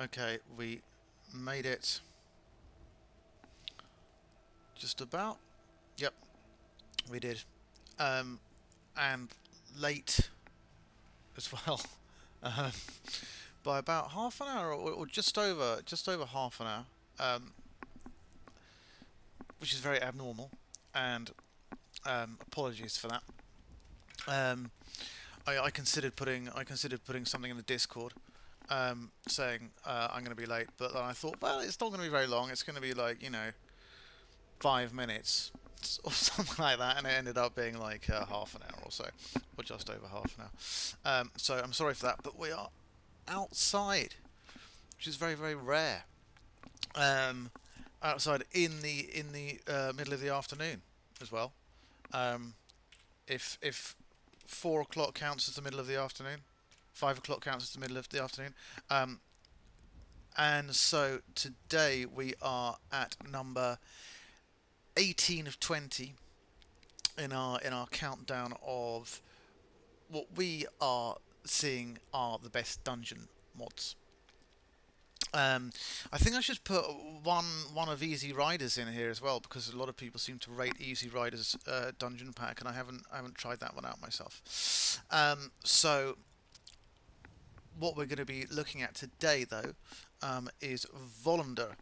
Okay, we made it just about. Yep, we did. And late as well. Um, by about half an hour or just over half an hour, which is very abnormal, and apologies for that. Um, I considered putting something in the Discord, saying I'm going to be late, but then I thought, well, it's not going to be very long. It's going to be like 5 minutes or something like that, and it ended up being like half an hour or so, or just over half an hour. So I'm sorry for that, but we are outside, which is very, very rare. Outside in the middle of the afternoon as well. If 4 o'clock counts as the middle of the afternoon, 5 o'clock counts as the middle of the afternoon. And so today we are at number 18 of 20 in our countdown of what we are seeing are the best dungeon mods. I think I should put one of Easy Riders in here as well, because a lot of people seem to rate Easy Riders dungeon pack, and I haven't tried that one out myself. So what we're going to be looking at today, though, is Volundr.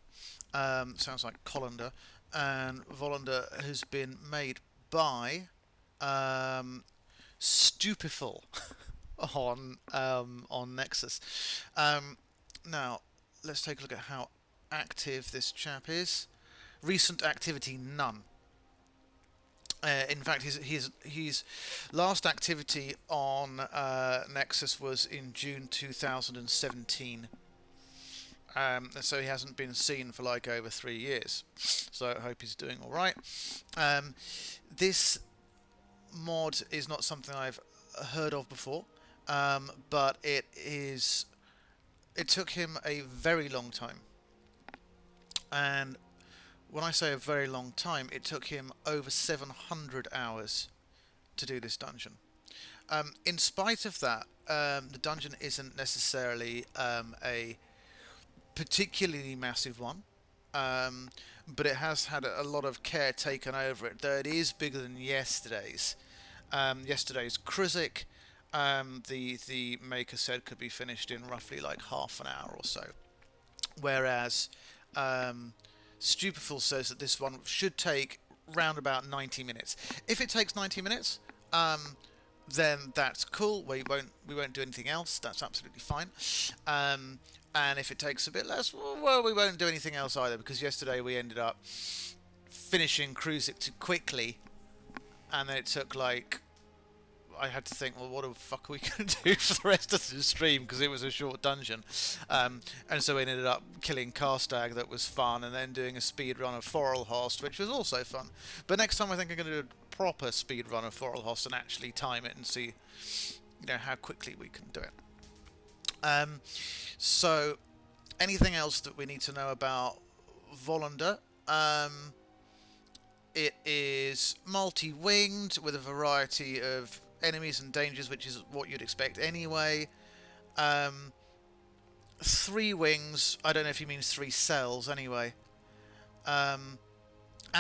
Sounds like colander, and Volundr has been made by Stupeful on Nexus. Now, let's take a look at how active this chap is. Recent activity, none. In fact, his last activity on Nexus was in June 2017. So he hasn't been seen for like over 3 years. So I hope he's doing all right. This mod is not something I've heard of before, but it is. It took him a very long time, and when I say a very long time, it took him over 700 hours to do this dungeon. In spite of that, the dungeon isn't necessarily a particularly massive one, but it has had a lot of care taken over it, though it is bigger than yesterday's. Yesterday's Kruzik, the maker said could be finished in roughly like half an hour or so, whereas Stupeful says that this one should take round about 90 minutes. If it takes 90 minutes, then that's cool. We won't do anything else. That's absolutely fine. And if it takes a bit less, well, we won't do anything else either, because yesterday we ended up finishing Kruzik too quickly, and then it took like, I had to think, well, what the fuck are we going to do for the rest of the stream, because it was a short dungeon. And so we ended up killing Karstag, that was fun, and then doing a speed run of Forelhost, which was also fun. But next time I think I'm going to do a proper speed run of Forelhost and actually time it and see, how quickly we can do it. So anything else that we need to know about Volundr? It is multi-winged with a variety of enemies and dangers, which is what you'd expect anyway. 3 wings. I don't know if he means 3 cells anyway. And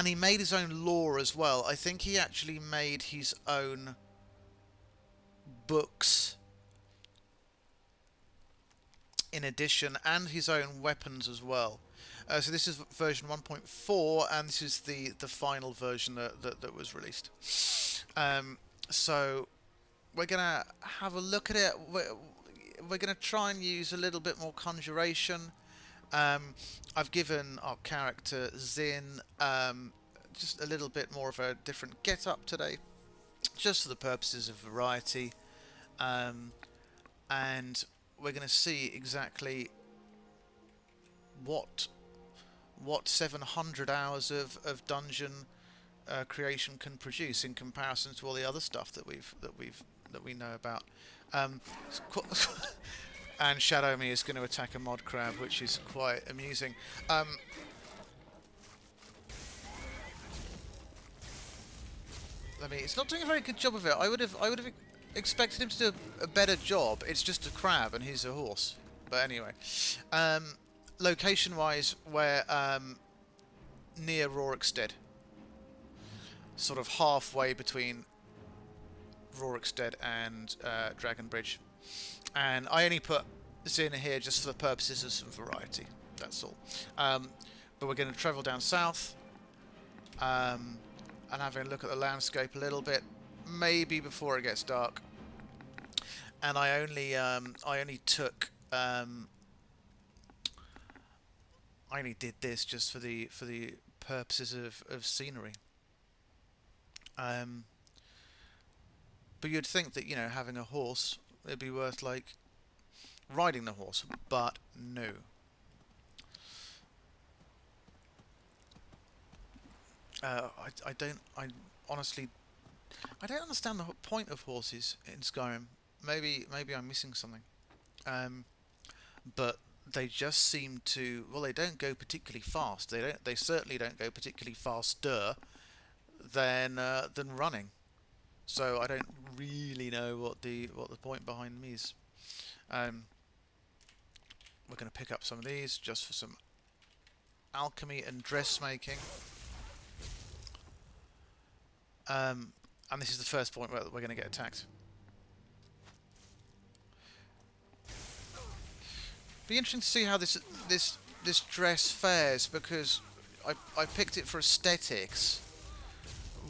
he made his own lore as well. I think he actually made his own books in addition, and his own weapons as well. So this is version 1.4, and this is the final version that was released. So we're gonna have a look at it. We're gonna try and use a little bit more conjuration. I've given our character Zin just a little bit more of a different get-up today, just for the purposes of variety, and we're going to see exactly what 700 hours of dungeon creation can produce in comparison to all the other stuff that we know about. And Shadow Me is going to attack a mod crab, which is quite amusing. It's not doing a very good job of it. I would have expected him to do a better job. It's just a crab and he's a horse. But anyway, location-wise, we're near Rorikstead, sort of halfway between Rorikstead and Dragonbridge, and I only put Zin here just for the purposes of some variety. That's all. But we're going to travel down south, and having a look at the landscape a little bit, maybe before it gets dark. And I only took I only did this just for the purposes of scenery. But you'd think that, you know, having a horse, it'd be worth like riding the horse, but no. I honestly don't understand the point of horses in Skyrim. Maybe I'm missing something. But they just seem to, well, they don't go particularly fast. They certainly don't go particularly faster than running. So I don't really know what the point behind me is. We're going to pick up some of these just for some alchemy and dressmaking. And this is the first point where we're going to get attacked. Be interesting to see how this dress fares, because I picked it for aesthetics,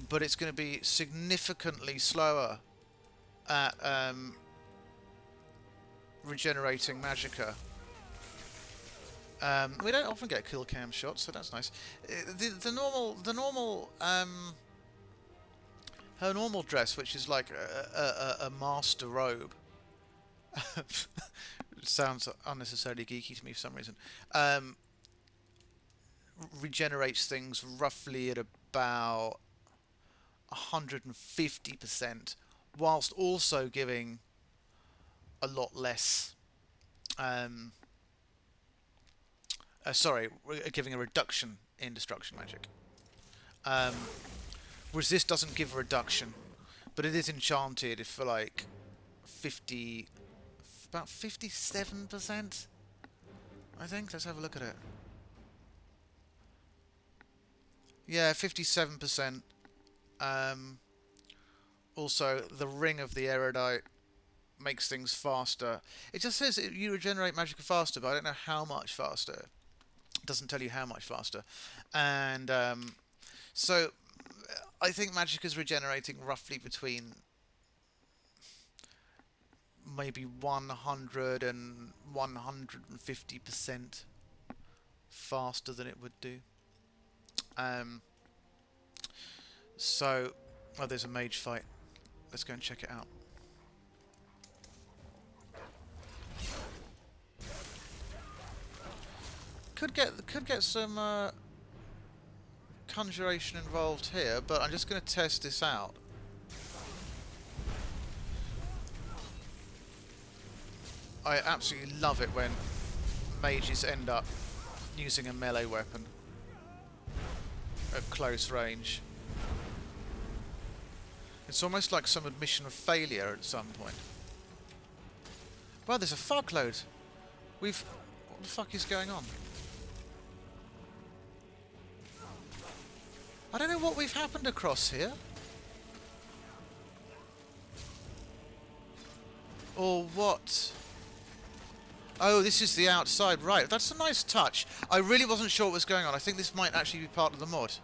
but it's going to be significantly slower at regenerating magicka. We don't often get kill cam shots, so that's nice. The normal her normal dress, which is like a master robe. It sounds unnecessarily geeky to me for some reason. Regenerates things roughly at about 150%, whilst also giving a lot less. Giving a reduction in destruction magic. Whereas this doesn't give a reduction, but it is enchanted for like about 57%, I think. Let's have a look at it. Yeah, 57%. Also, the ring of the erudite makes things faster. It just says you regenerate magicka faster, but I don't know how much faster. It doesn't tell you how much faster. And so I think magicka is regenerating roughly between maybe 100 and 150% faster than it would do. So, oh, there's a mage fight. Let's go and check it out. Could get some conjuration involved here, but I'm just going to test this out. I absolutely love it when mages end up using a melee weapon at close range. It's almost like some admission of failure at some point. Well, there's a fuckload. What the fuck is going on? I don't know what we've happened across here. Or what? Oh, this is the outside. Right, that's a nice touch. I really wasn't sure what was going on. I think this might actually be part of the mod.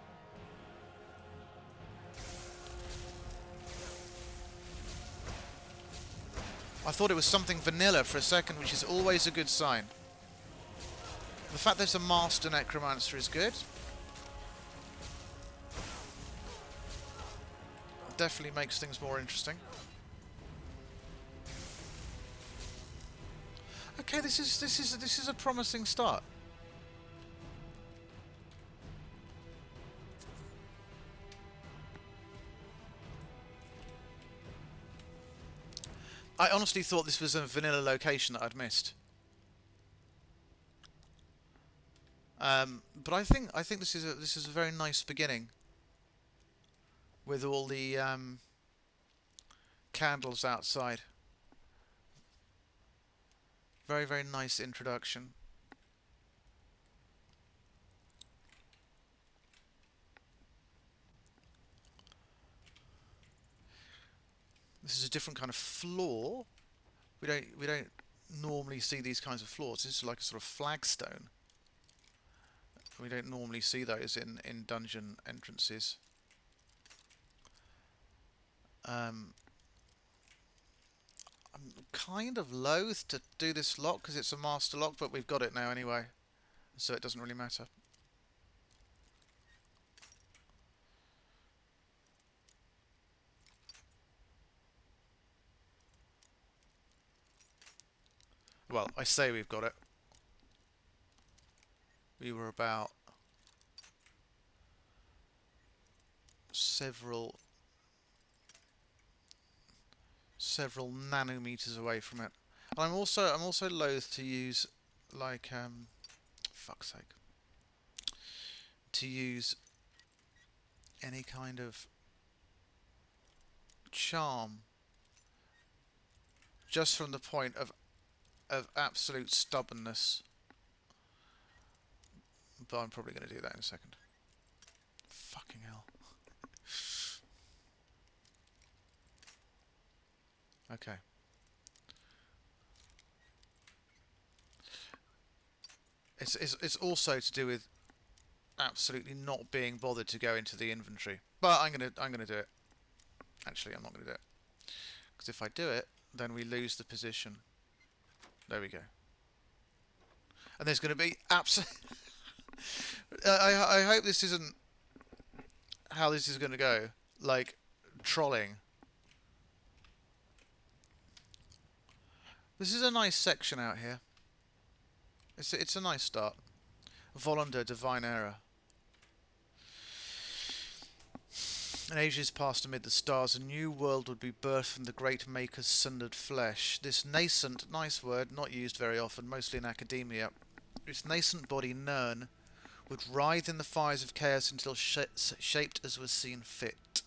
I thought it was something vanilla for a second, which is always a good sign. The fact there's a master necromancer is good. Definitely makes things more interesting. Okay, this is a promising start. I honestly thought this was a vanilla location that I'd missed. But I think this is a very nice beginning, with all the candles outside. Very, very nice introduction. This is a different kind of floor. We don't normally see these kinds of floors. This is like a sort of flagstone. We don't normally see those in dungeon entrances. I'm kind of loath to do this lock because it's a master lock, but we've got it now anyway, so it doesn't really matter. Well, I say we've got it. We were about several nanometers away from it. And I'm also loath to use like fuck's sake. To use any kind of charm just from the point of absolute stubbornness. But I'm probably going to do that in a second. Fucking hell. Okay. It's also to do with absolutely not being bothered to go into the inventory. But I'm gonna do it. Actually, I'm not gonna do it, because if I do it, then we lose the position. There we go. And there's going to be absolute. I hope this isn't how this is going to go. Like trolling. This is a nice section out here. It's a nice start. Volundr, Divine Era. In ages past amid the stars, a new world would be birthed from the great Maker's sundered flesh. This nascent, nice word, not used very often, mostly in academia, its nascent body, Nern, would writhe in the fires of chaos until shaped as was seen fit.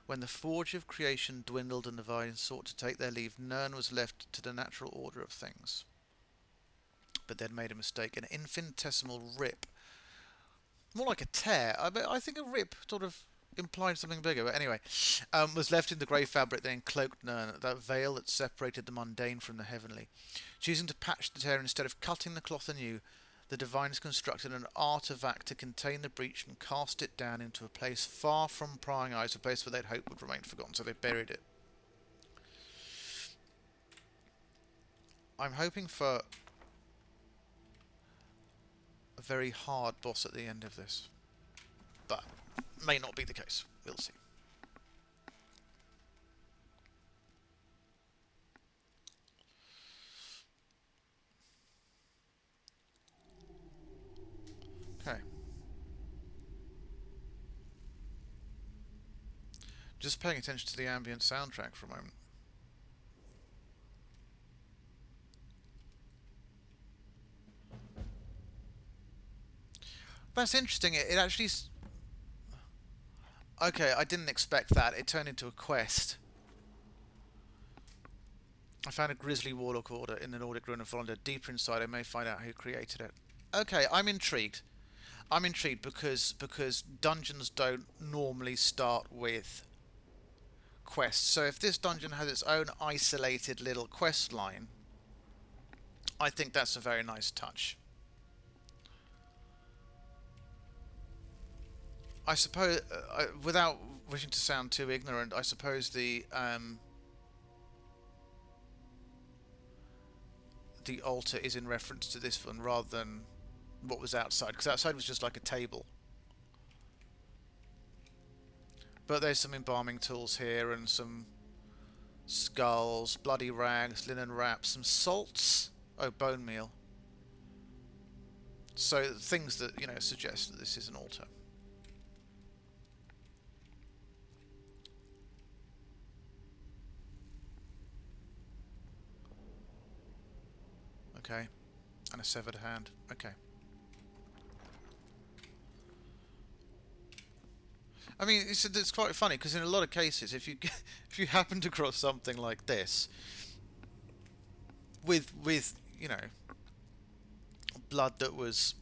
When the forge of creation dwindled and the vines sought to take their leave, Nern was left to the natural order of things. But they'd made a mistake. An infinitesimal rip, more like a tear. I think a rip sort of implied something bigger, but anyway, was left in the grey fabric that encloaked Nern, that veil that separated the mundane from the heavenly. Choosing to patch the tear instead of cutting the cloth anew, the divines constructed an artifact to contain the breach and cast it down into a place far from prying eyes, a place where they'd hoped would remain forgotten, so they buried it. I'm hoping for a very hard boss at the end of this, but may not be the case. We'll see. Okay. Just paying attention to the ambient soundtrack for a moment. That's interesting. It actually... Okay, I didn't expect that. It turned into a quest. I found a grisly warlock order in the Nordic ruin of Volundr. Deeper inside, I may find out who created it. Okay, I'm intrigued. I'm intrigued because dungeons don't normally start with quests. So if this dungeon has its own isolated little quest line, I think that's a very nice touch. I suppose, without wishing to sound too ignorant, I suppose the altar is in reference to this one rather than what was outside, because outside was just like a table. But there's some embalming tools here and some skulls, bloody rags, linen wraps, some salts. Oh, bone meal. So things that, you know, suggest that this is an altar. Okay, and a severed hand. Okay. I mean, it's quite funny because in a lot of cases, if you happen to cross something like this, with you know, blood that was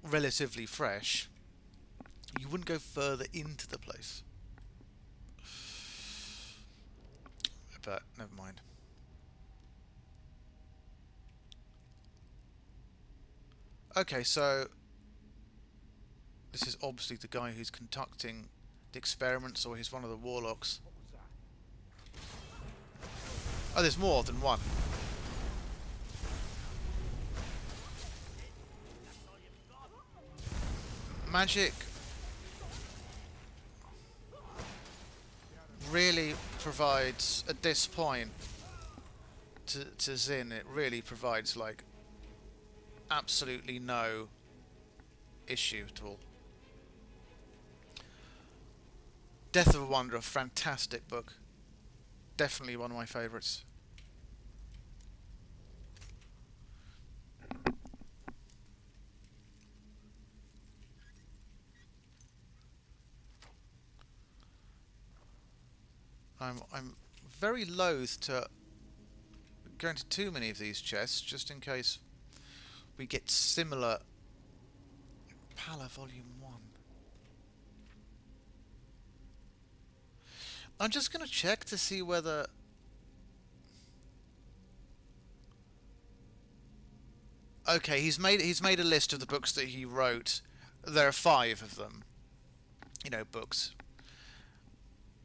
relatively fresh, you wouldn't go further into the place. But never mind. Okay, so this is obviously the guy who's conducting the experiments, or he's one of the warlocks. Oh, there's more than one. Magic really provides, at this point, to Zin, it really provides, like, absolutely no issue at all. Death of a Wanderer, fantastic book. Definitely one of my favourites. I'm very loath to go into too many of these chests, just in case we get similar. Pala Volume 1. I'm just going to check to see whether... Okay, he's made a list of the books that he wrote. There are 5 of them. You know, books.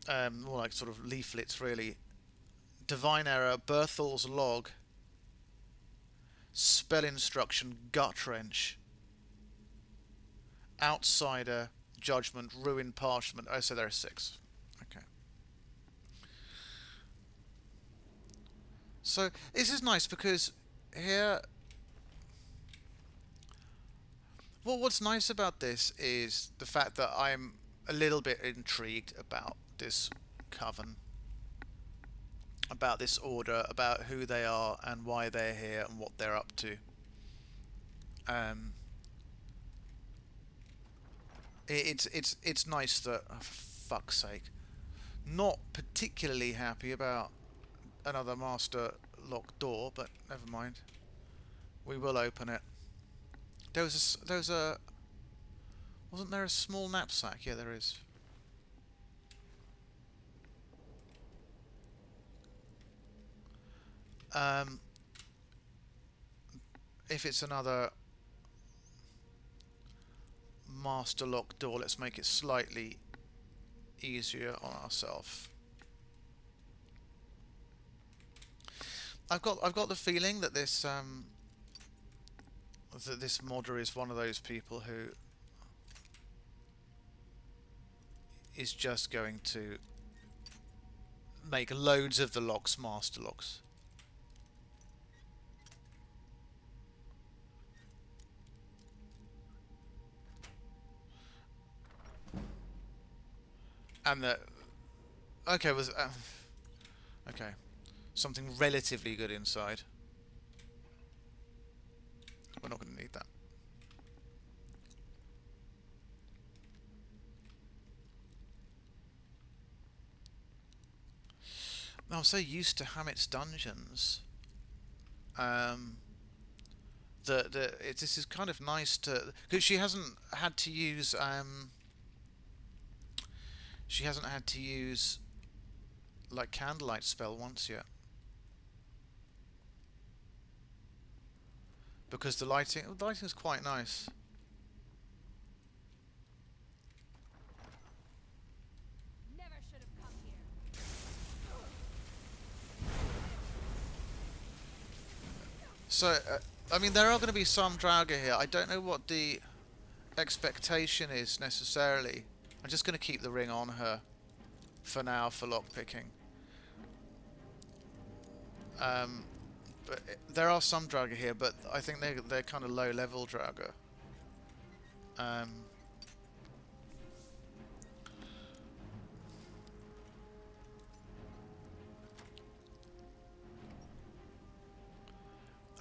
More like sort of leaflets, really. Divine Error, Berthel's Log, Spell Instruction, Gut Wrench, Outsider, Judgment, Ruin, Parchment. Oh, so there are 6. Okay. So this is nice because here... Well, what's nice about this is the fact that I'm a little bit intrigued about this coven, about this order, about who they are and why they're here and what they're up to. It's nice that, oh, for fuck's sake, not particularly happy about another master locked door, but never mind. We will open it. There was a wasn't there a small knapsack? Yeah, there is. If it's another master lock door, let's make it slightly easier on ourselves. I've got the feeling that this modder is one of those people who is just going to make loads of the locks master locks. And the... Okay, was... okay. Something relatively good inside. We're not going to need that. I'm so used to Hammett's Dungeons. This is kind of nice to... Because she hasn't had to use... she hasn't had to use like candlelight spell once yet, because the lighting is quite nice. Never should have come here. So I mean, there are going to be some Draugr here. I don't know what the expectation is necessarily. I'm just going to keep the ring on her for now for lockpicking. But there are some Draugr here, but I think they're kind of low level Draugr. And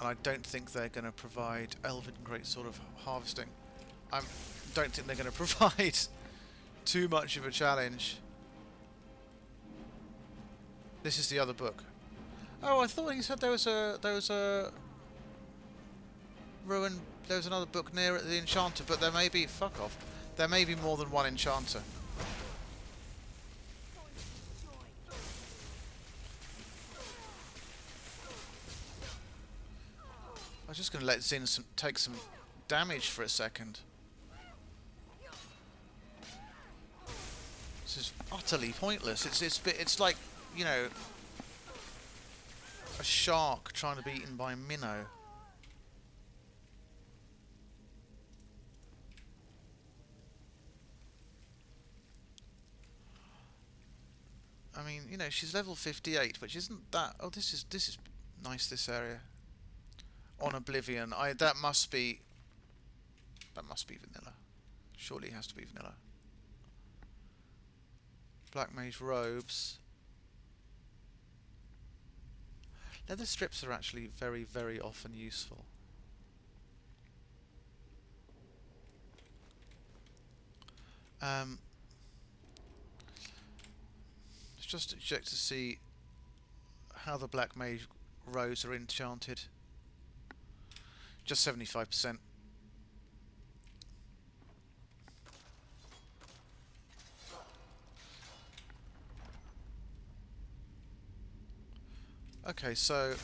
I don't think they're going to provide Elven Greatsword of Harvesting. I don't think they're going to provide too much of a challenge. This is the other book. Oh, I thought he said there was a ruin. There was another book near the enchanter, but there may be. Fuck off. There may be more than one enchanter. I was just going to let Zin take some damage for a second. This is utterly pointless. It's like, you know, a shark trying to be eaten by a minnow. I mean, you know, she's level 58, which isn't that. Oh, this is nice. This area on Oblivion. That must be vanilla. Surely it has to be vanilla. Black Mage robes. Leather strips are actually very, very often useful. Just to check to see how the Black Mage robes are enchanted. Just 75%. Okay, so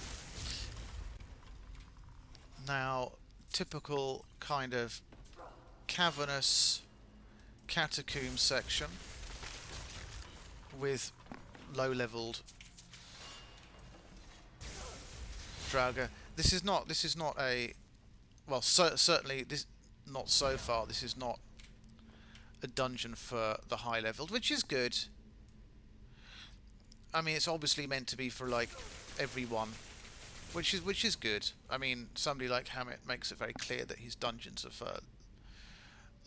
now typical kind of cavernous catacomb section with low-leveled Draugr. This is not a, well, certainly this, not so far. This is not a dungeon for the high-leveled, which is good. I mean, it's obviously meant to be for like everyone, which is good. I mean, somebody like Hammett makes it very clear that his dungeons are for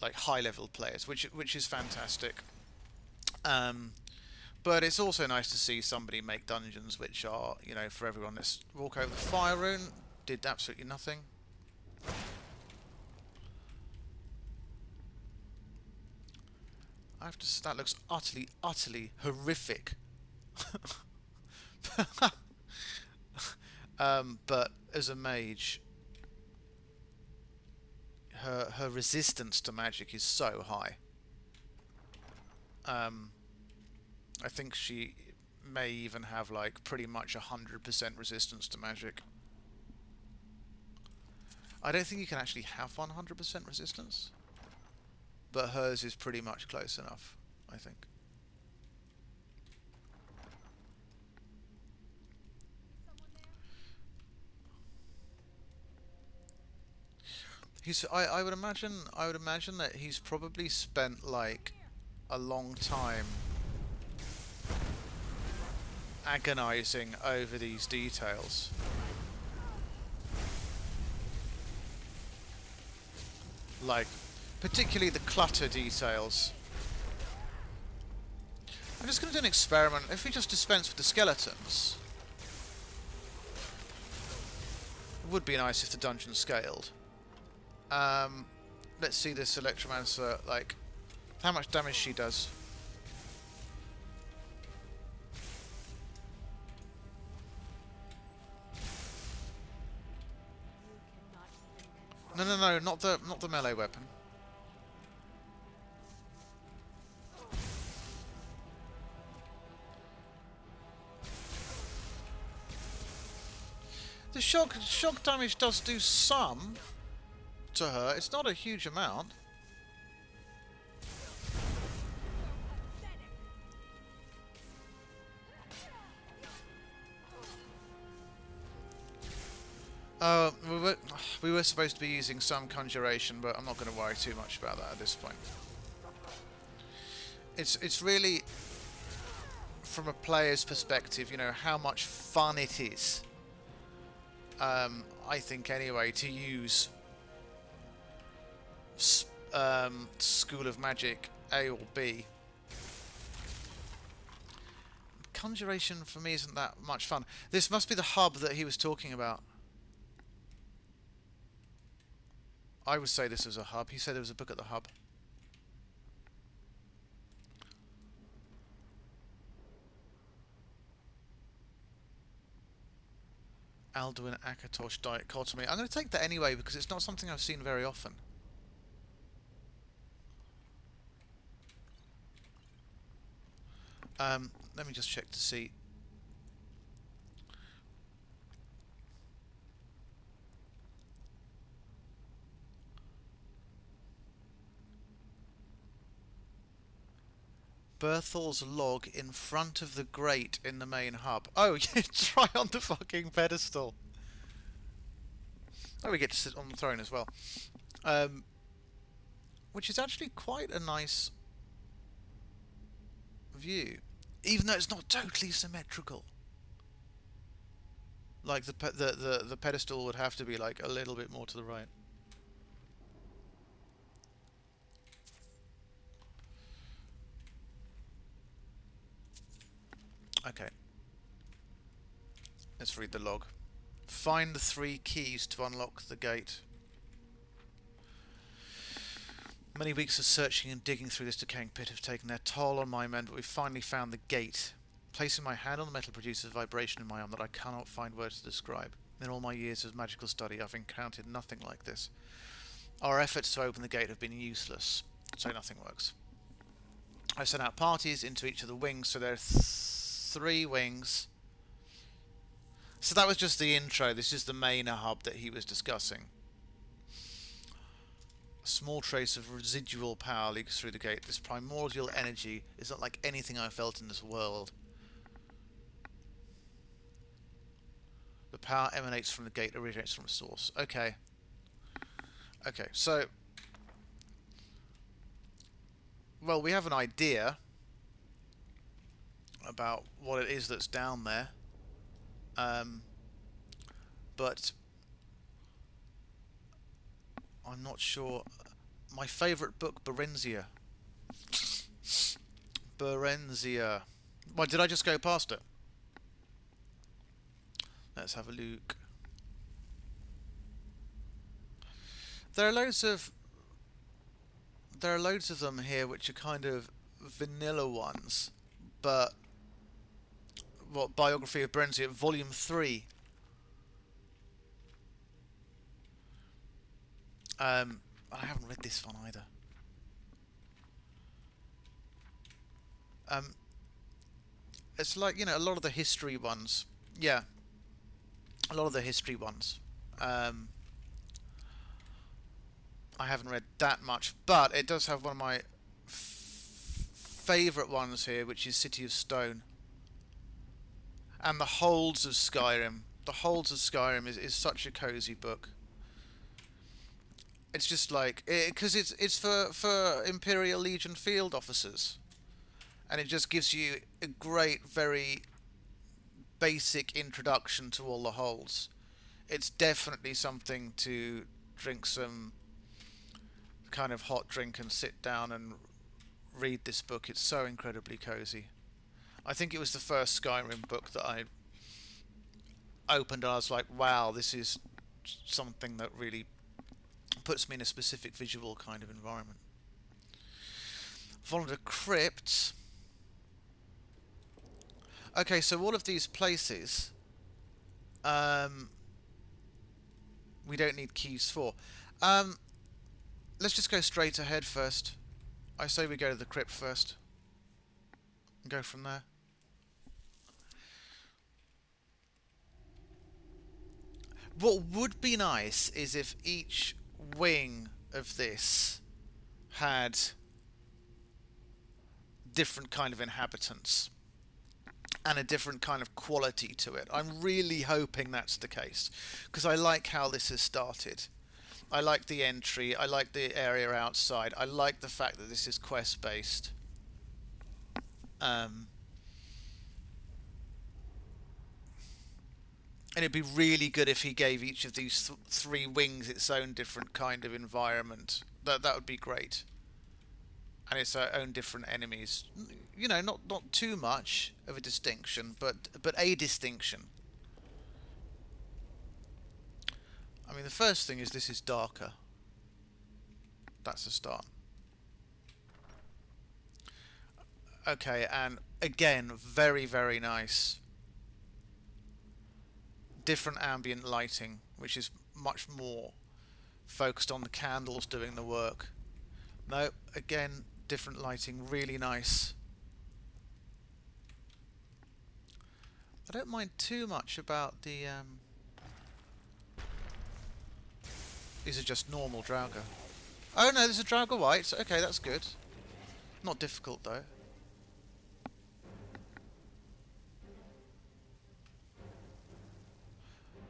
like high-level players, which is fantastic. But it's also nice to see somebody make dungeons which are, you know, for everyone. Let's walk over the fire rune. Did absolutely nothing. I have to. That looks utterly horrific. But as a mage, her resistance to magic is so high. I think she may even have like pretty much 100% resistance to magic. I don't think you can actually have 100% resistance, but hers is pretty much close enough, I think. I would imagine that he's probably spent like a long time agonizing over these details. Like, particularly the clutter details. I'm just going to do an experiment. If we just dispense with the skeletons, it would be nice if the dungeon scaled. Let's see this Necromancer, like, how much damage she does. No, not the melee weapon. The shock damage does do some to her. It's not a huge amount. We were supposed to be using some conjuration, but I'm not going to worry too much about that at this point. It's really, from a player's perspective, you know, how much fun it is. I think anyway, to use School of Magic A or B. Conjuration for me isn't that much fun. This must be the hub that he was talking about. I would say this was a hub. He said there was a book at the hub. Alduin Akatosh dichotomy. I'm going to take that anyway because it's not something I've seen very often. Let me just check to see. Berthel's log in front of the grate in the main hub. Oh, yeah, try on the fucking pedestal. Oh, we get to sit on the throne as well. Which is actually quite a nice view. Even though it's not totally symmetrical. Like the pedestal would have to be like a little bit more to the right. Okay. Let's read the log. Find the 3 keys to unlock the gate. Many weeks of searching and digging through this decaying pit have taken their toll on my men, but we've finally found the gate. Placing my hand on the metal produces a vibration in my arm that I cannot find words to describe. In all my years of magical study, I've encountered nothing like this. Our efforts to open the gate have been useless, so nothing works. I've sent out parties into each of the wings, so there are 3 wings. So that was just the intro. This is the main hub that he was discussing. A small trace of residual power leaks through the gate. This primordial energy is not like anything I've felt in this world. The power emanates from the gate, originates from a source. Okay. Okay, so... well, we have an idea about what it is that's down there. But I'm not sure. My favourite book, Berenzia. Berenzia. Why, did I just go past it? Let's have a look. There are loads of them here which are kind of vanilla ones, but what, Biography of Berenzia, Volume 3. I haven't read this one either. It's like, you know, a lot of the history ones. Yeah. A lot of the history ones. I haven't read that much, but it does have one of my favourite ones here, which is City of Stone. And The Holds of Skyrim. The Holds of Skyrim is such a cozy book. It's just like, because it's for Imperial Legion field officers, and it just gives you a great, very basic introduction to all the holds. It's definitely something to drink some kind of hot drink and sit down and read this book. It's so incredibly cozy. I think it was the first Skyrim book that I opened and I was like, wow, this is something that really puts me in a specific visual kind of environment. Volundr Crypt. Okay, so all of these places we don't need keys for. Let's just go straight ahead first. I say we go to the crypt first and go from there. What would be nice is if each wing of this had different kind of inhabitants and a different kind of quality to it. I'm really hoping that's the case, because I like how this has started. I like the entry, I like the area outside, I like the fact that this is quest based. And it'd be really good if he gave each of these 3 wings its own different kind of environment. That would be great. And its own different enemies. You know, not too much of a distinction, but a distinction. I mean, the first thing is this is darker. That's a start. Okay, and again, very, very nice different ambient lighting, which is much more focused on the candles doing the work. No, again, different lighting, really nice. I don't mind too much about the these are just normal Draugr. Oh no, there's a Draugr White. Okay, that's good. Not difficult though.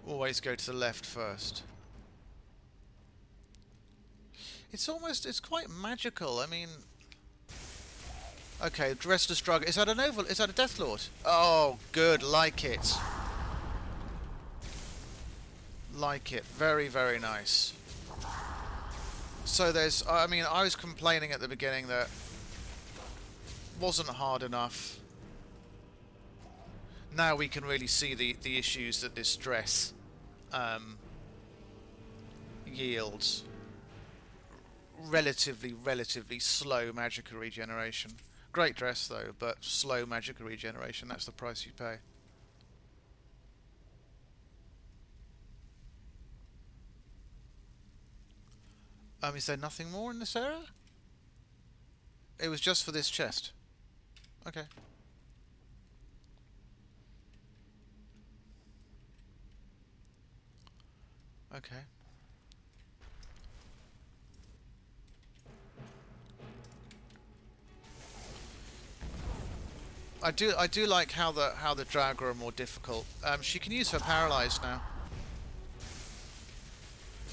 Always go to the left first. It's quite magical. I mean, okay, Restless Draugr. Is that an oval? Is that a Death Lord? Oh, good. Like it. Like it. Very, very nice. So there's, I mean, I was complaining at the beginning that wasn't hard enough. Now we can really see the issues that this dress yields. Relatively slow magical regeneration. Great dress though, but slow magical regeneration. That's the price you pay. Is there nothing more in this area? It was just for this chest. Okay. Okay. I do like how the Draugr are more difficult. She can use her paralyze now.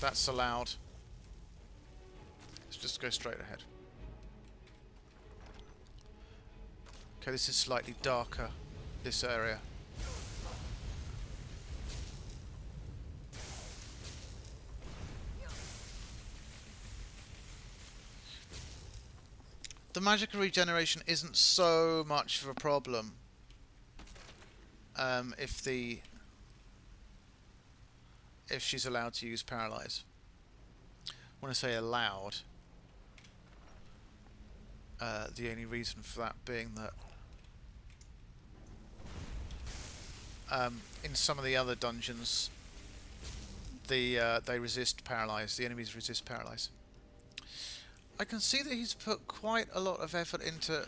That's allowed. Let's just go straight ahead. Okay, this is slightly darker, this area. The magical regeneration isn't so much of a problem if she's allowed to use paralyze. When I say allowed, the only reason for that being that in some of the other dungeons, they resist paralyze. The enemies resist paralyze. I can see that he's put quite a lot of effort into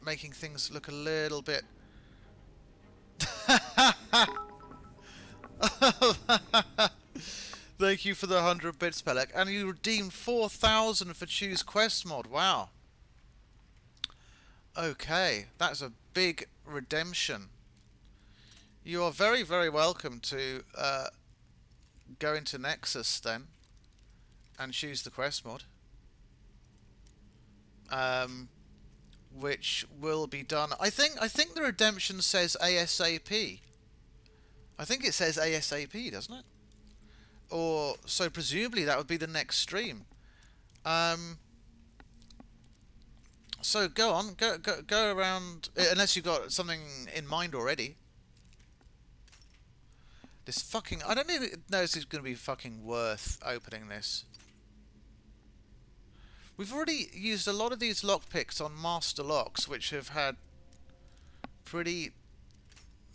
making things look a little bit... Thank you for the 100 bits, Pelek. And you redeemed 4,000 for Choose Quest mod. Wow. Okay, that's a big redemption. You are very, very welcome to go into Nexus then and choose the quest mod. Which will be done. I think the redemption says ASAP. I think it says ASAP, doesn't it? Or so presumably that would be the next stream. So go on, go around unless you've got something in mind already. This fucking I don't even know if it's going to be fucking worth opening this. We've already used a lot of these lockpicks on master locks, which have had pretty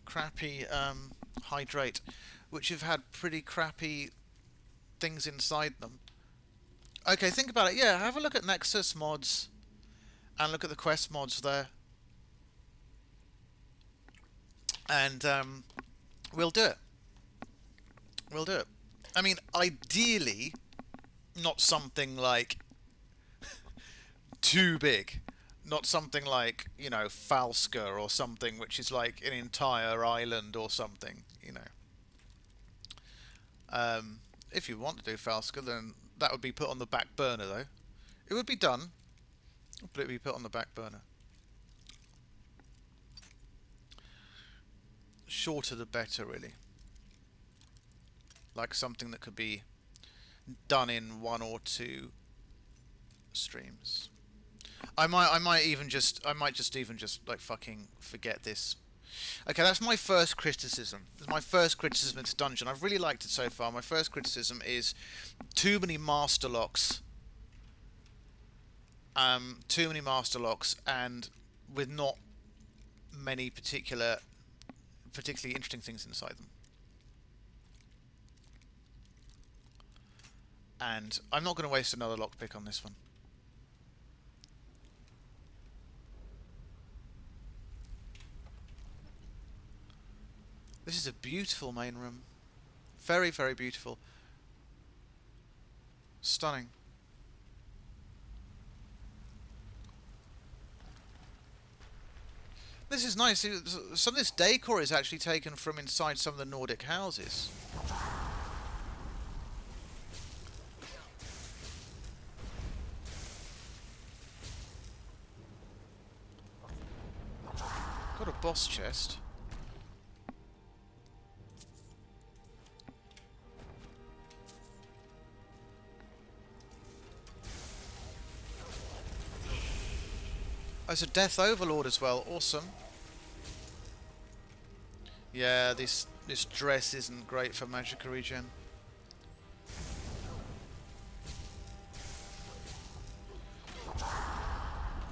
crappy hydrate, which have had pretty crappy things inside them. Okay, think about it. Yeah, have a look at Nexus mods and look at the quest mods there, and we'll do it. We'll do it. I mean, ideally, not something like too big, not something like, you know, Falska or something which is like an entire island or something, you know. If you want to do Falska, then that would be put on the back burner though. It would be done, but it would be put on the back burner. Shorter the better, really. Like something that could be done in 1 or 2 streams. I might just even like fucking forget this. Okay, that's my first criticism. It's my first criticism of this dungeon. I've really liked it so far. My first criticism is too many master locks. Too many master locks, and with not many particularly interesting things inside them. And I'm not going to waste another lockpick on this one. This is a beautiful main room. Very, very beautiful. Stunning. This is nice. Some of this decor is actually taken from inside some of the Nordic houses. Got a boss chest. There's a Death Overlord as well. Awesome. Yeah, this dress isn't great for magic regen.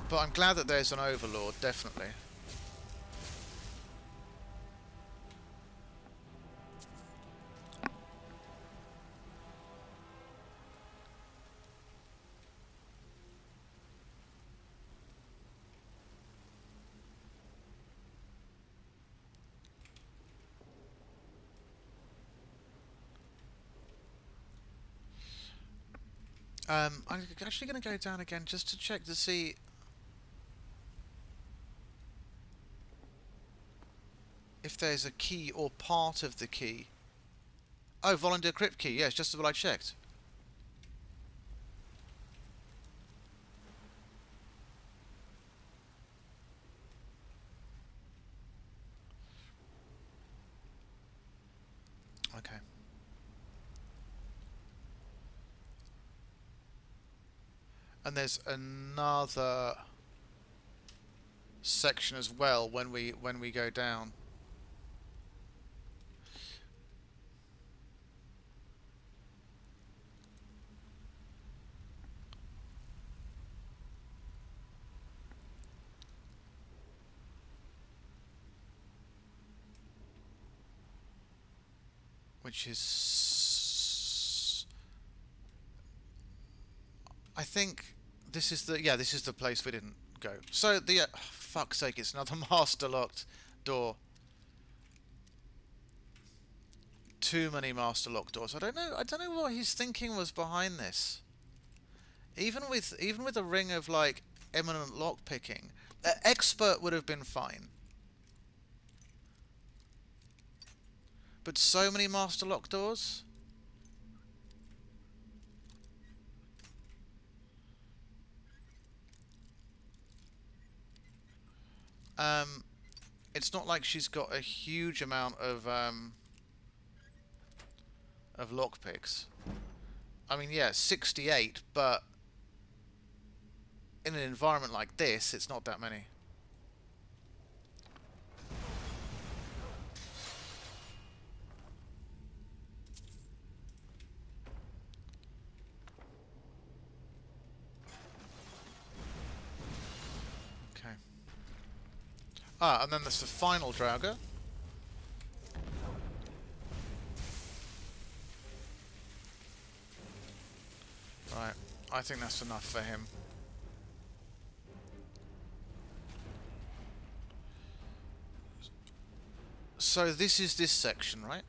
But I'm glad that there's an Overlord, definitely. I'm actually going to go down again just to check to see if there's a key or part of the key. Oh, Volundr Crypt Key. Yes, just what I checked. Okay. And there's another section as well when we go down. Which is, I think this is the, yeah, this is the place we didn't go. So the fuck's sake, it's another master locked door. Too many master locked doors. I don't know what his thinking was behind this. Even with a ring of like eminent lock picking, expert would have been fine. But so many master lock doors? It's not like she's got a huge amount of lockpicks. I mean, yeah, 68, but in an environment like this, it's not that many. Ah, and then there's the final Draugr. Right, I think that's enough for him. So this is this section, right?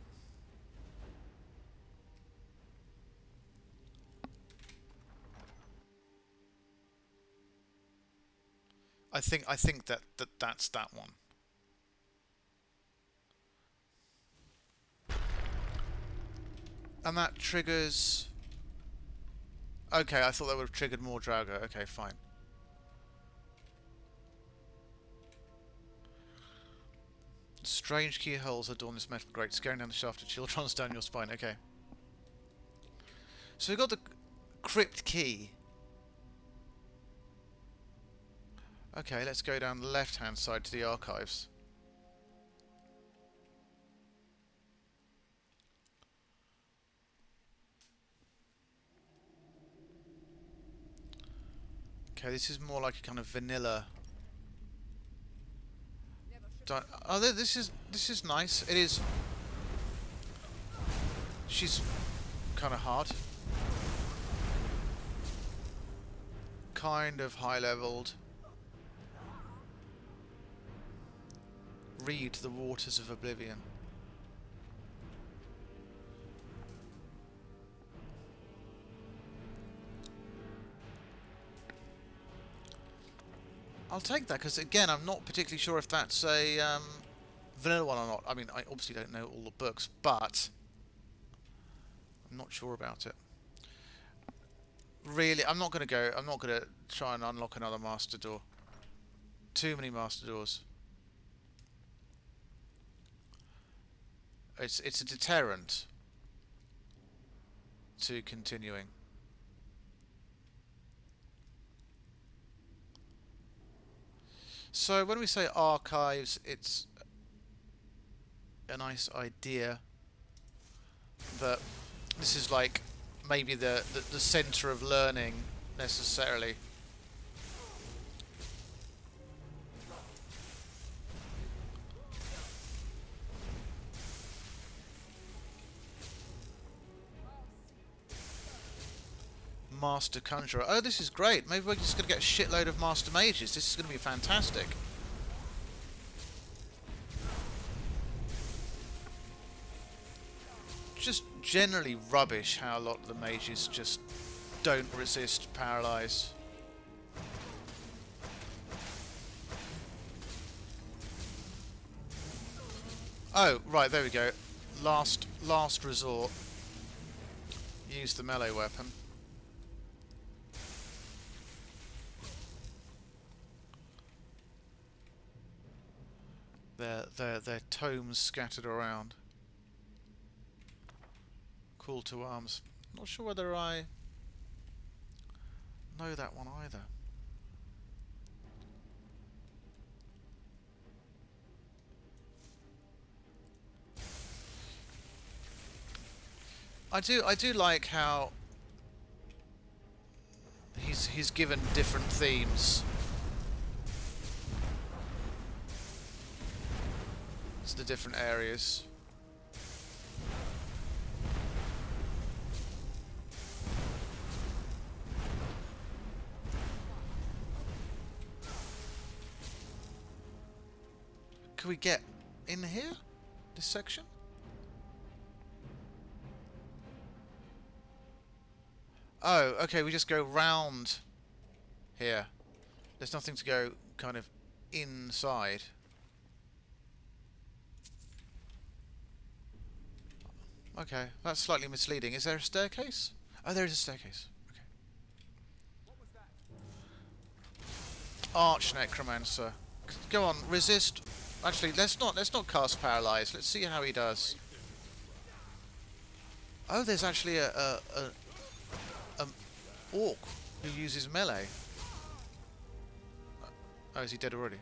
I think that's that one. And that triggers. Okay, I thought that would have triggered more Draugr. Okay, fine. Strange keyholes adorn this metal grate, scaring down the shaft of chill runs down your spine. Okay. So we've got the Crypt Key. Okay, let's go down the left-hand side to the archives. Okay, this is more like a kind of vanilla. Oh, this is nice. It is. She's kind of hard. kind of high-leveled. Read the Waters of Oblivion. I'll take that, because again, I'm not particularly sure if that's a vanilla one or not. I mean, I obviously don't know all the books, but I'm not sure about it. Really, I'm not going to try and unlock another master door. Too many master doors. It's a deterrent to continuing. So when we say archives, it's a nice idea that this is like maybe the center of learning necessarily. Master Conjurer. Oh, this is great. Maybe we're just going to get a shitload of Master Mages. This is going to be fantastic. Just generally rubbish how a lot of the mages just don't resist paralyze. Oh, right, there we go. Last resort. Use the melee weapon. Their tomes scattered around. Call to arms. Not sure whether I know that one either. I do like how he's given different themes to the different areas. Can we get in here? This section? Oh, okay, we just go round here. There's nothing to go kind of inside. Okay, that's slightly misleading. Is there a staircase? Oh, there is a staircase. Okay. What was that? Arch Necromancer. Go on, resist. Actually, let's not cast Paralyze. Let's see how he does. Oh, there's actually a orc who uses melee. Oh, is he dead already?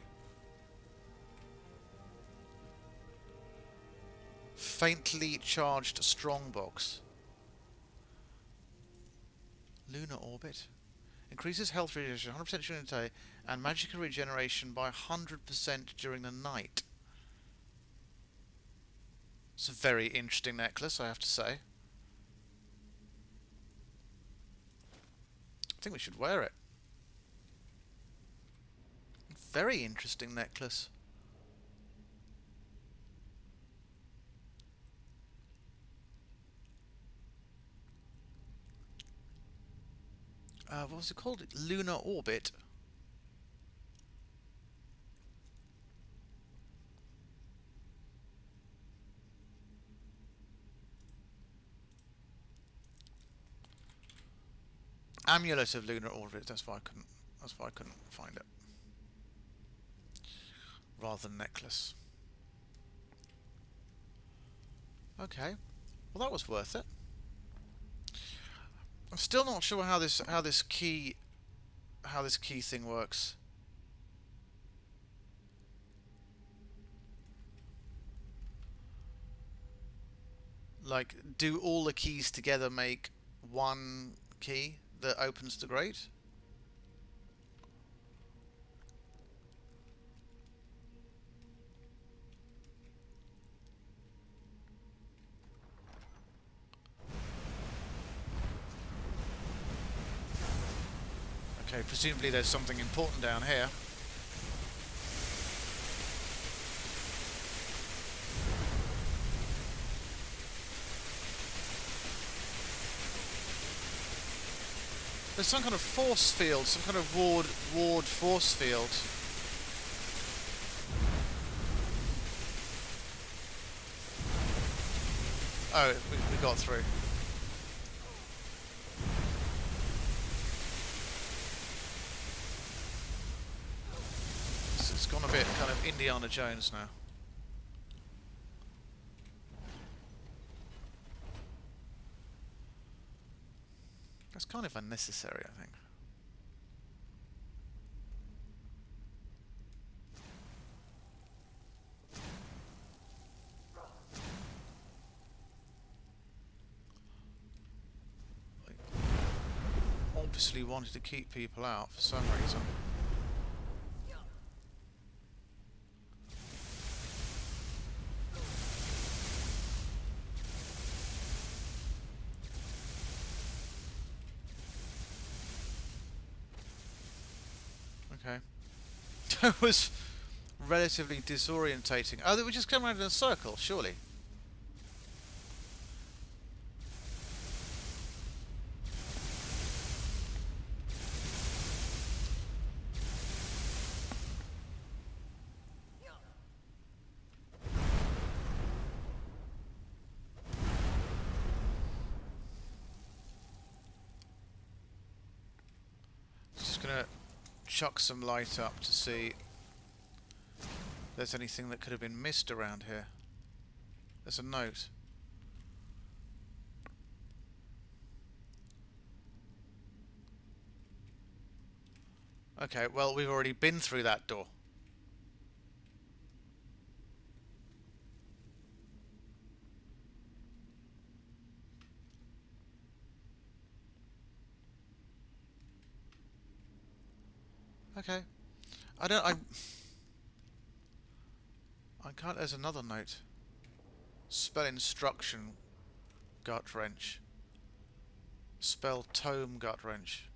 Faintly charged strongbox. Lunar orbit. Increases health regeneration 100% during the day and magical regeneration by 100% during the night. It's a very interesting necklace, I have to say. I think we should wear it. Very interesting necklace. What was it called? Lunar orbit. Amulet of lunar orbit. That's why I couldn't find it. Rather than necklace. Okay. Well, that was worth it. I'm still not sure how this key thing works. Like, do all the keys together make one key that opens the grate? Okay, presumably there's something important down here. There's some kind of force field, some kind of ward force field. Oh, we got through. It's gone a bit kind of Indiana Jones now. That's kind of unnecessary, I think. Obviously wanted to keep people out for some reason. Okay. That was relatively disorientating. Oh, they were just going around in a circle, surely. Just gonna chuck some light up to see if there's anything that could have been missed around here. There's a note. Okay, well, we've already been through that door. Okay. I can't. There's another note. Spell instruction, gut wrench. Spell tome, gut wrench.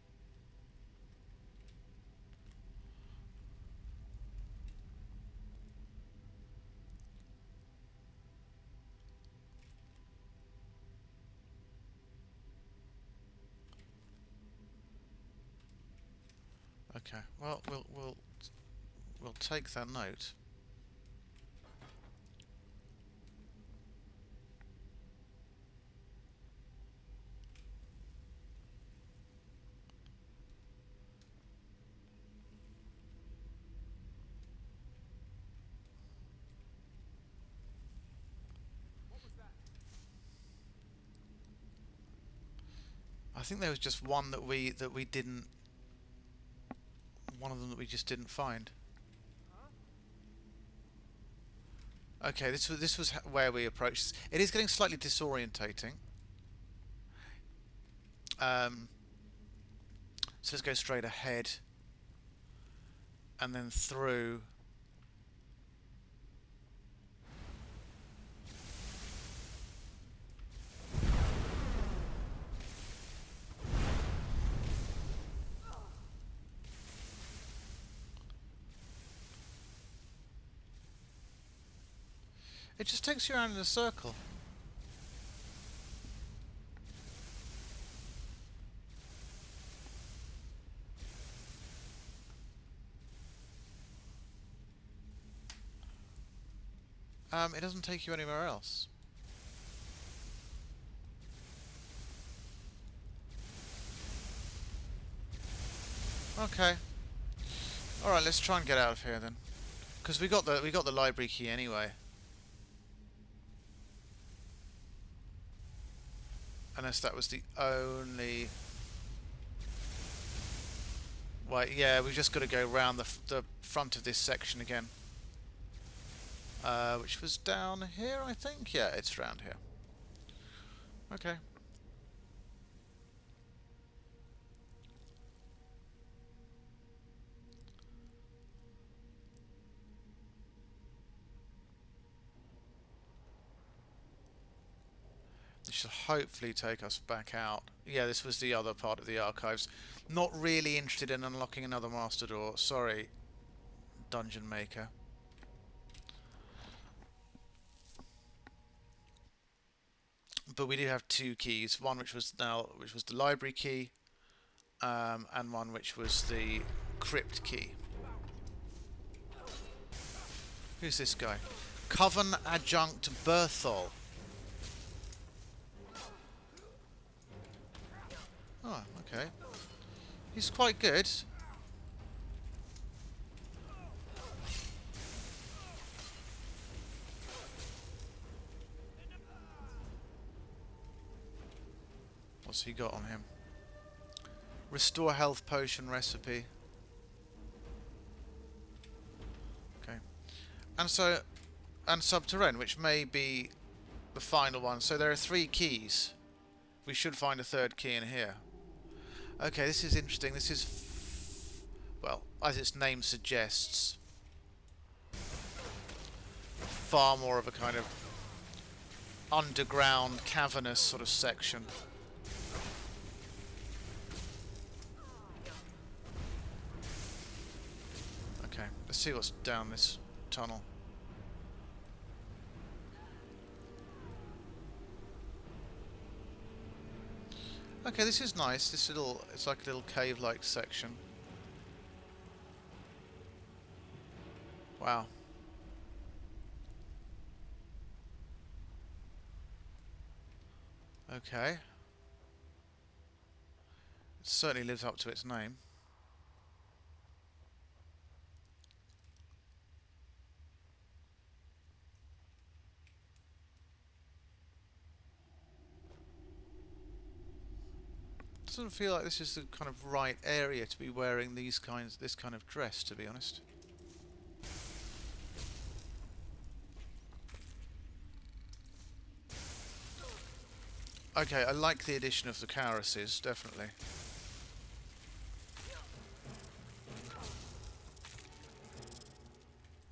Okay. Well, we'll take that note. What was that? I think there was just one that we didn't. One of them that we just didn't find. Huh? Okay, this was where we approached. It is getting slightly disorientating. So let's go straight ahead, and then through. It just takes you around in a circle. It doesn't take you anywhere else. Okay. All right, let's try and get out of here then, because we got the library key anyway. Unless that was the only... Wait, yeah, we've just got to go round the front of this section again. Which was down here, I think? Yeah, it's around here. Okay. There's will hopefully take us back out. Yeah, this was the other part of the archives. Not really interested in unlocking another master door. Sorry, Dungeon Maker. But we do have two keys. One which was the library key, and one which was the Crypt Key. Who's this guy? Coven Adjunct Berthol. Oh, okay. He's quite good. What's he got on him? Restore health potion recipe. Okay. And Subterranean, which may be the final one. So there are 3 keys. We should find a 3rd key in here. Okay, this is interesting. This is, well, as its name suggests, far more of a kind of underground, cavernous sort of section. Okay, let's see what's down this tunnel. Okay, this is nice. It's like a little cave-like section. Wow. Okay. It certainly lives up to its name. Doesn't feel like this is the kind of right area to be wearing this kind of dress, to be honest. Okay, I like the addition of the Karases, definitely.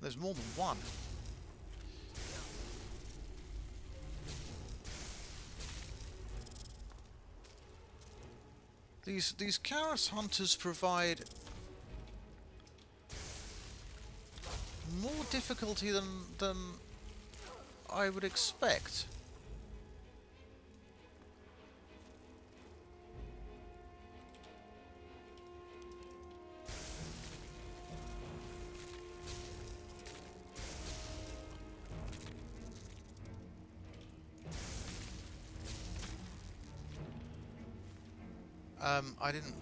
There's more than one. These Karas hunters provide more difficulty than I would expect. I didn't.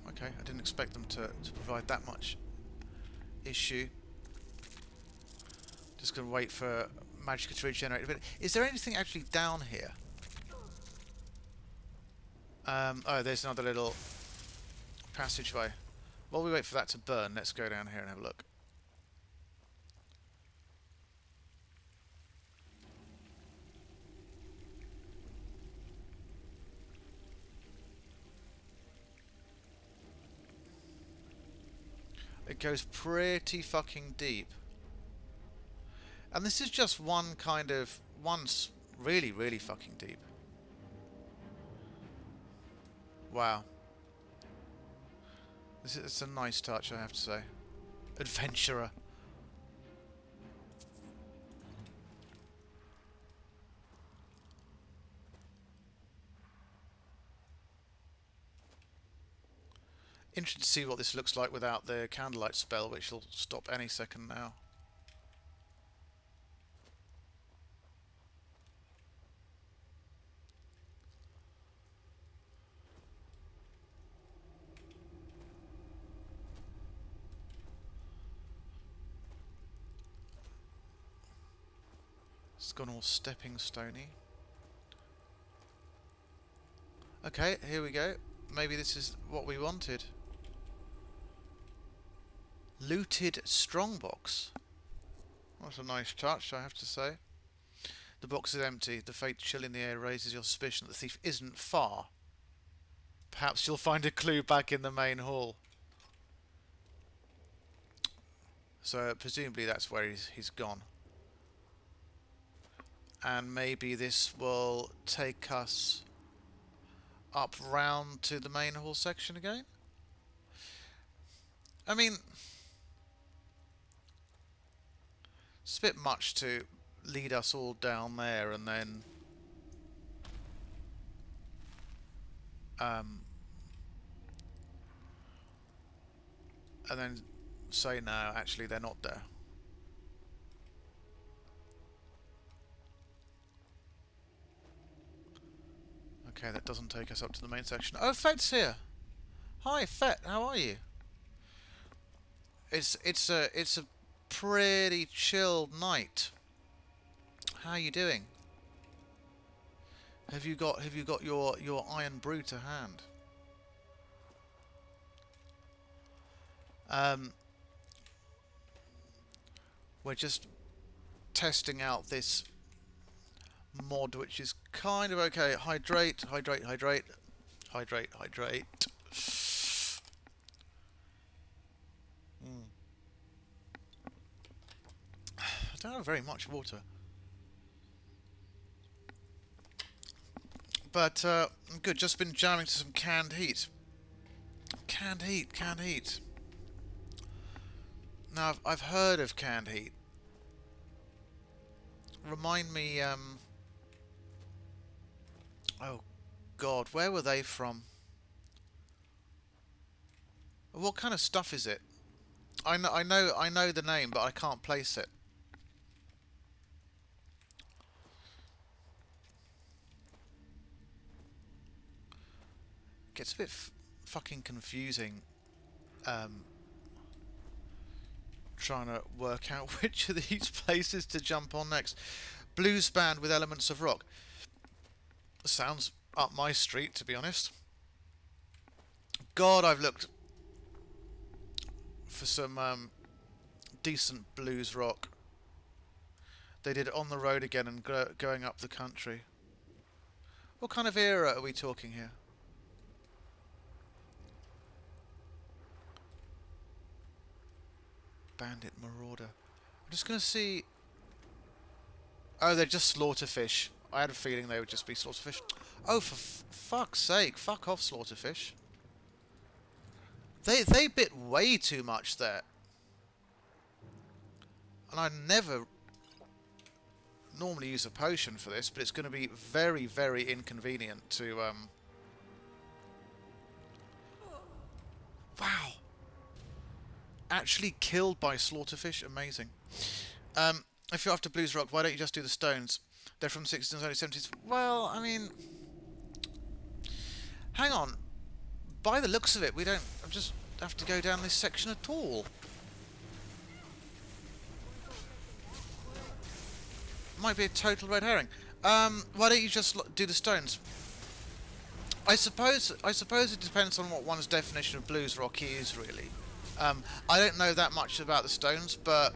Okay, I didn't expect them to provide that much issue. Just gonna wait for Magicka to regenerate. But is there anything actually down here? Oh, there's another little passageway. While we wait for that to burn, let's go down here and have a look. It goes pretty fucking deep. And this is just one's really, really fucking deep. Wow. It's a nice touch, I have to say. Adventurer. Interested to see what this looks like without the candlelight spell, which will stop any second now. It's gone all stepping stony. Okay, here we go. Maybe this is what we wanted. Looted strongbox. That's a nice touch, I have to say. The box is empty. The faint chill in the air raises your suspicion that the thief isn't far. Perhaps you'll find a clue back in the main hall. So presumably that's where he's gone. and maybe this will take us up round to the main hall section again. I mean, it's a bit much to lead us all down there and then say no, actually they're not there. Okay, that doesn't take us up to the main section. Oh, Fet's here. Hi, Fet. How are you? It's a pretty chilled night. How are you doing? Have you got your iron brew to hand? We're just testing out this mod, which is kind of okay. Hydrate, hydrate, hydrate, hydrate, hydrate. I don't have very much water, but I'm good. Just been jamming to some canned heat. Canned heat, canned heat. Now I've heard of canned heat. Remind me. Oh God, where were they from? What kind of stuff is it? I know the name, but I can't place it. Gets a bit fucking confusing. Trying to work out which of these places to jump on next. Blues band with elements of rock. Sounds up my street, to be honest. God, I've looked for some decent blues rock. They did On the Road Again and Going Up the Country. What kind of era are we talking here? Bandit Marauder. I'm just going to see... Oh, they're just Slaughterfish. I had a feeling they would just be Slaughterfish. Oh, for fuck's sake. Fuck off, Slaughterfish. They bit way too much there. And I never normally use a potion for this, but it's going to be very, very inconvenient to... Wow. Actually killed by Slaughterfish. Amazing. If you're after blues rock, why don't you just do the Stones? They're from the 60s and early 70s. Well, I mean... Hang on. By the looks of it, we don't just have to go down this section at all. Might be a total red herring. Why don't you just do the Stones? I suppose it depends on what one's definition of blues rock is, really. I don't know that much about the Stones, but...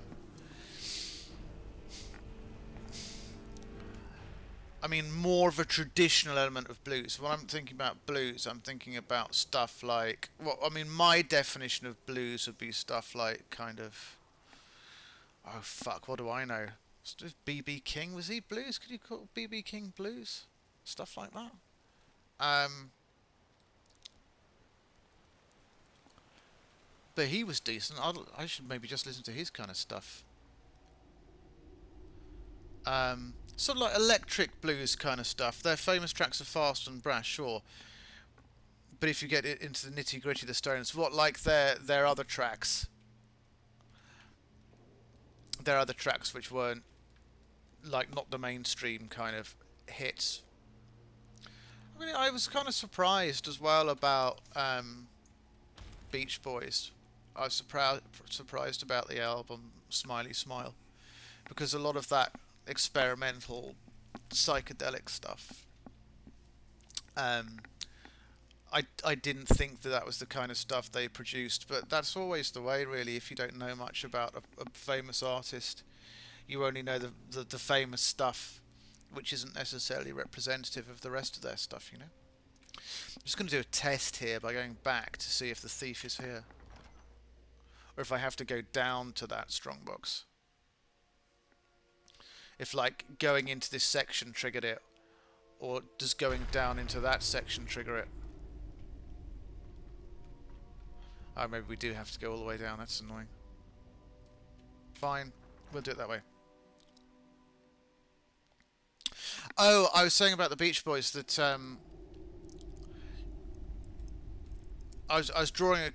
I mean, more of a traditional element of blues. When I'm thinking about blues, I'm thinking about stuff like... Well, I mean, my definition of blues would be stuff like kind of... Oh, fuck, what do I know? B.B. King, was he blues? Could you call B.B. King blues? Stuff like that? But he was decent. I should maybe just listen to his kind of stuff. Sort of like electric blues kind of stuff. Their famous tracks are fast and brash, sure. But if you get into the nitty gritty of the Stones, what like their other tracks? Their other tracks which weren't like not the mainstream kind of hits. I mean, I was kind of surprised as well about Beach Boys. I was surprised about the album Smiley Smile, because a lot of that experimental psychedelic stuff, I didn't think that was the kind of stuff they produced, but that's always the way, really. If you don't know much about a famous artist, you only know the famous stuff, which isn't necessarily representative of the rest of their stuff, you know. I'm just going to do a test here by going back to see if the thief is here, or if I have to go down to that strongbox. If like going into this section triggered it, or does going down into that section trigger it? Oh, maybe we do have to go all the way down. That's annoying. Fine, we'll do it that way. Oh, I was saying about the Beach Boys that I was drawing a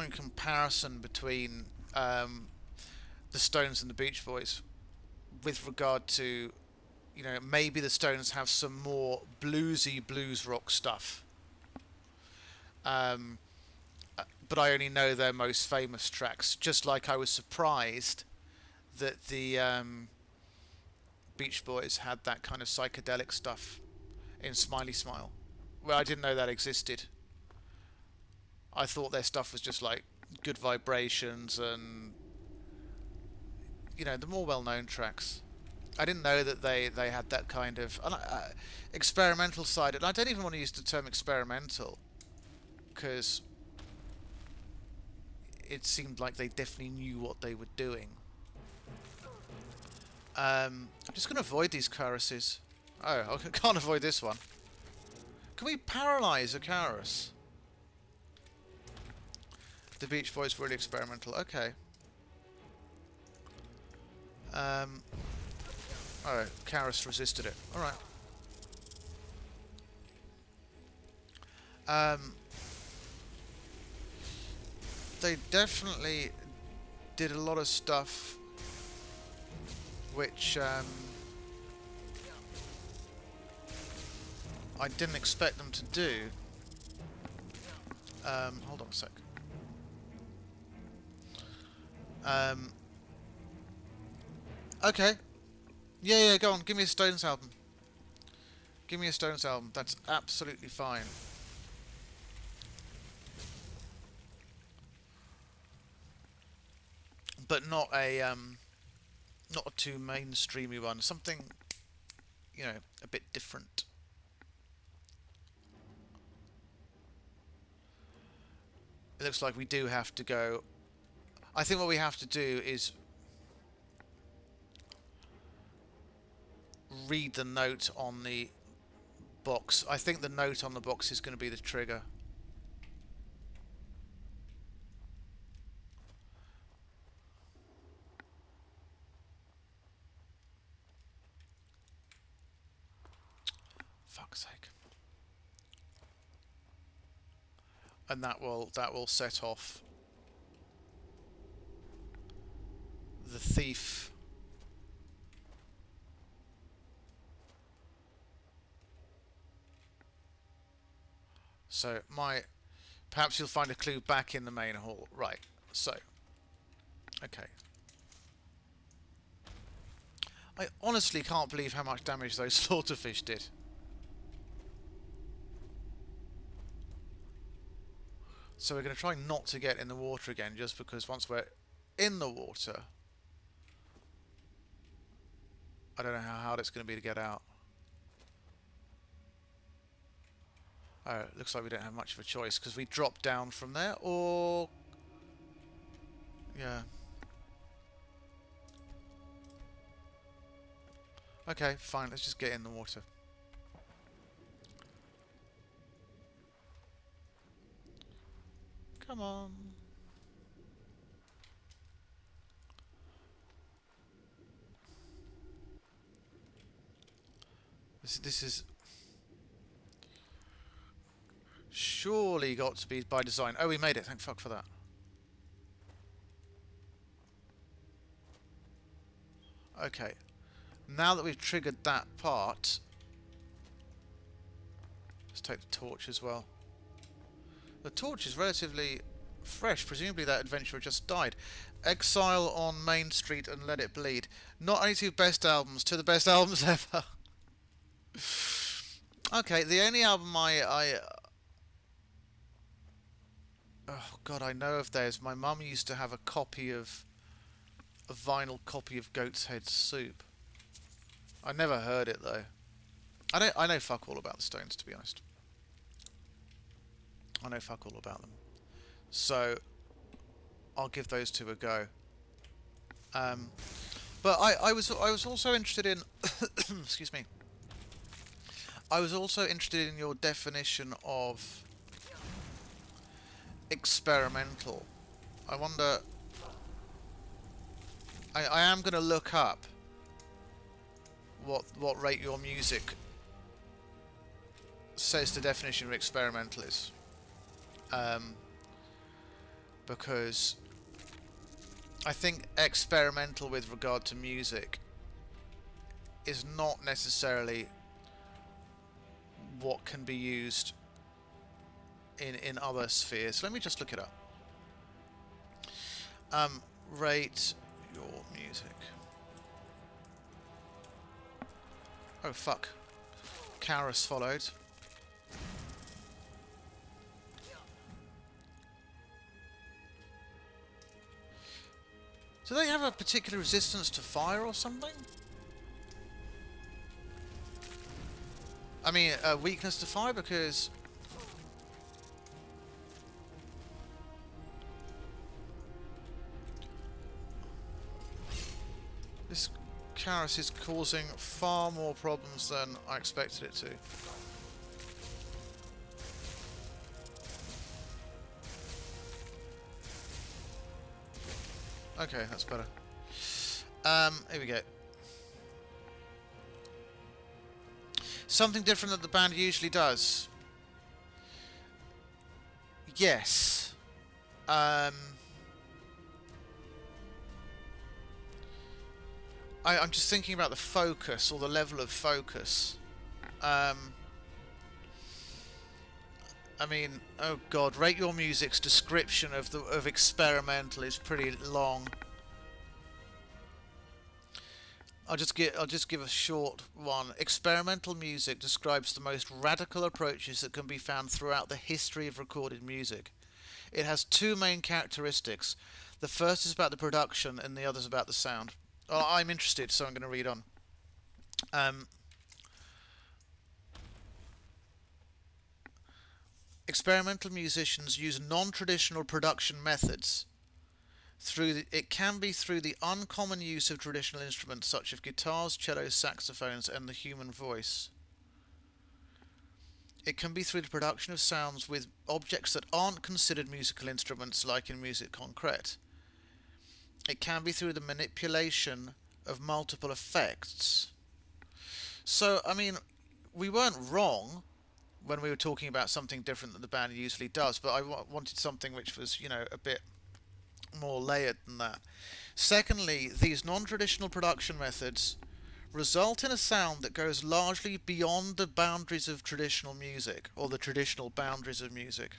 comparison between the Stones and the Beach Boys with regard to, you know, maybe the Stones have some more bluesy blues rock stuff. But I only know their most famous tracks. Just like I was surprised that the Beach Boys had that kind of psychedelic stuff in Smiley Smile. Well, I didn't know that existed. I thought their stuff was just like Good Vibrations and, you know, the more well-known tracks. I didn't know that they had that kind of experimental side. And I don't even want to use the term experimental, because it seemed like they definitely knew what they were doing. I'm just going to avoid these Charuses. Oh, I can't avoid this one. Can we paralyze a Charus? The Beach Boys really experimental. Okay. Alright, Charus resisted it. Alright. They definitely did a lot of stuff which I didn't expect them to do. Hold on a sec. Okay. Yeah, go on. Give me a Stones album. Give me a Stones album. That's absolutely fine. But not a too mainstreamy one. Something, you know, a bit different. It looks like we do have to go. I think what we have to do is read the note on the box. I think the note on the box is going to be the trigger. Fuck's sake. And that will set off the thief. So perhaps you'll find a clue back in the main hall. Right. So, okay. I honestly can't believe how much damage those slaughterfish did. So we're going to try not to get in the water again, just because once we're in the water, I don't know how hard it's going to be to get out. Oh, it looks like we don't have much of a choice, because we drop down from there, or... yeah. Okay, fine, let's just get in the water. Come on. This is surely got to be by design. Oh, we made it. Thank fuck for that. Okay. Now that we've triggered that part, let's take the torch as well. The torch is relatively fresh. Presumably that adventurer just died. Exile on Main Street and Let It Bleed. Not only two best albums, two of the best albums ever. Okay, the only album oh god, I know of theirs. My mum used to have a vinyl copy of Goat's Head Soup. I never heard it though. I know fuck all about the Stones, to be honest. I know fuck all about them. So I'll give those two a go. But I was also interested in excuse me. I was also interested in your definition of experimental. I wonder. I am going to look up what Rate Your Music says the definition of experimental is, because I think experimental with regard to music is not necessarily what can be used in other spheres. Let me just look it up. Rate your music. Oh fuck. Karis followed. Do they have a particular resistance to fire or something? I mean, a weakness to fire, because this Karis is causing far more problems than I expected it to. Okay, that's better. Here we go. Something different that the band usually does. Yes. I'm just thinking about the focus, or the level of focus. I mean, oh god, Rate Your Music's description of experimental is pretty long. I'll just give a short one. Experimental music describes the most radical approaches that can be found throughout the history of recorded music. It has two main characteristics. The first is about the production, and the other is about the sound. Oh, I'm interested, so I'm going to read on. Experimental musicians use non-traditional production methods. It can be through the uncommon use of traditional instruments such as guitars, cellos, saxophones, and the human voice. It can be through the production of sounds with objects that aren't considered musical instruments, like in musique concrète. It can be through the manipulation of multiple effects. So, I mean, we weren't wrong when we were talking about something different that the band usually does, but I wanted something which was, you know, a bit more layered than that. Secondly, these non-traditional production methods result in a sound that goes largely beyond the boundaries of traditional music, or the traditional boundaries of music.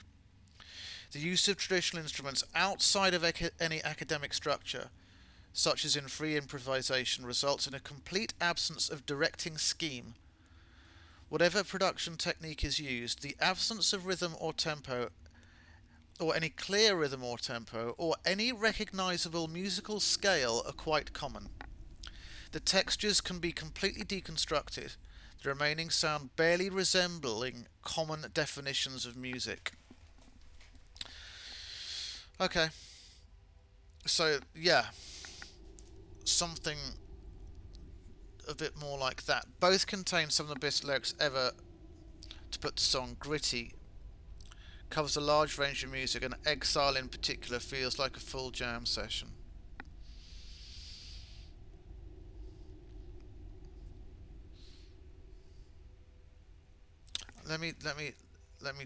The use of traditional instruments outside of any academic structure, such as in free improvisation, results in a complete absence of directing scheme. Whatever production technique is used, the absence of rhythm or tempo, or any clear rhythm or tempo, or any recognizable musical scale are quite common. The textures can be completely deconstructed, the remaining sound barely resembling common definitions of music. Okay. So, yeah. Something a bit more like that. Both contain some of the best lyrics ever to put the song. Gritty covers a large range of music, and Exile in particular feels like a full jam session. Let me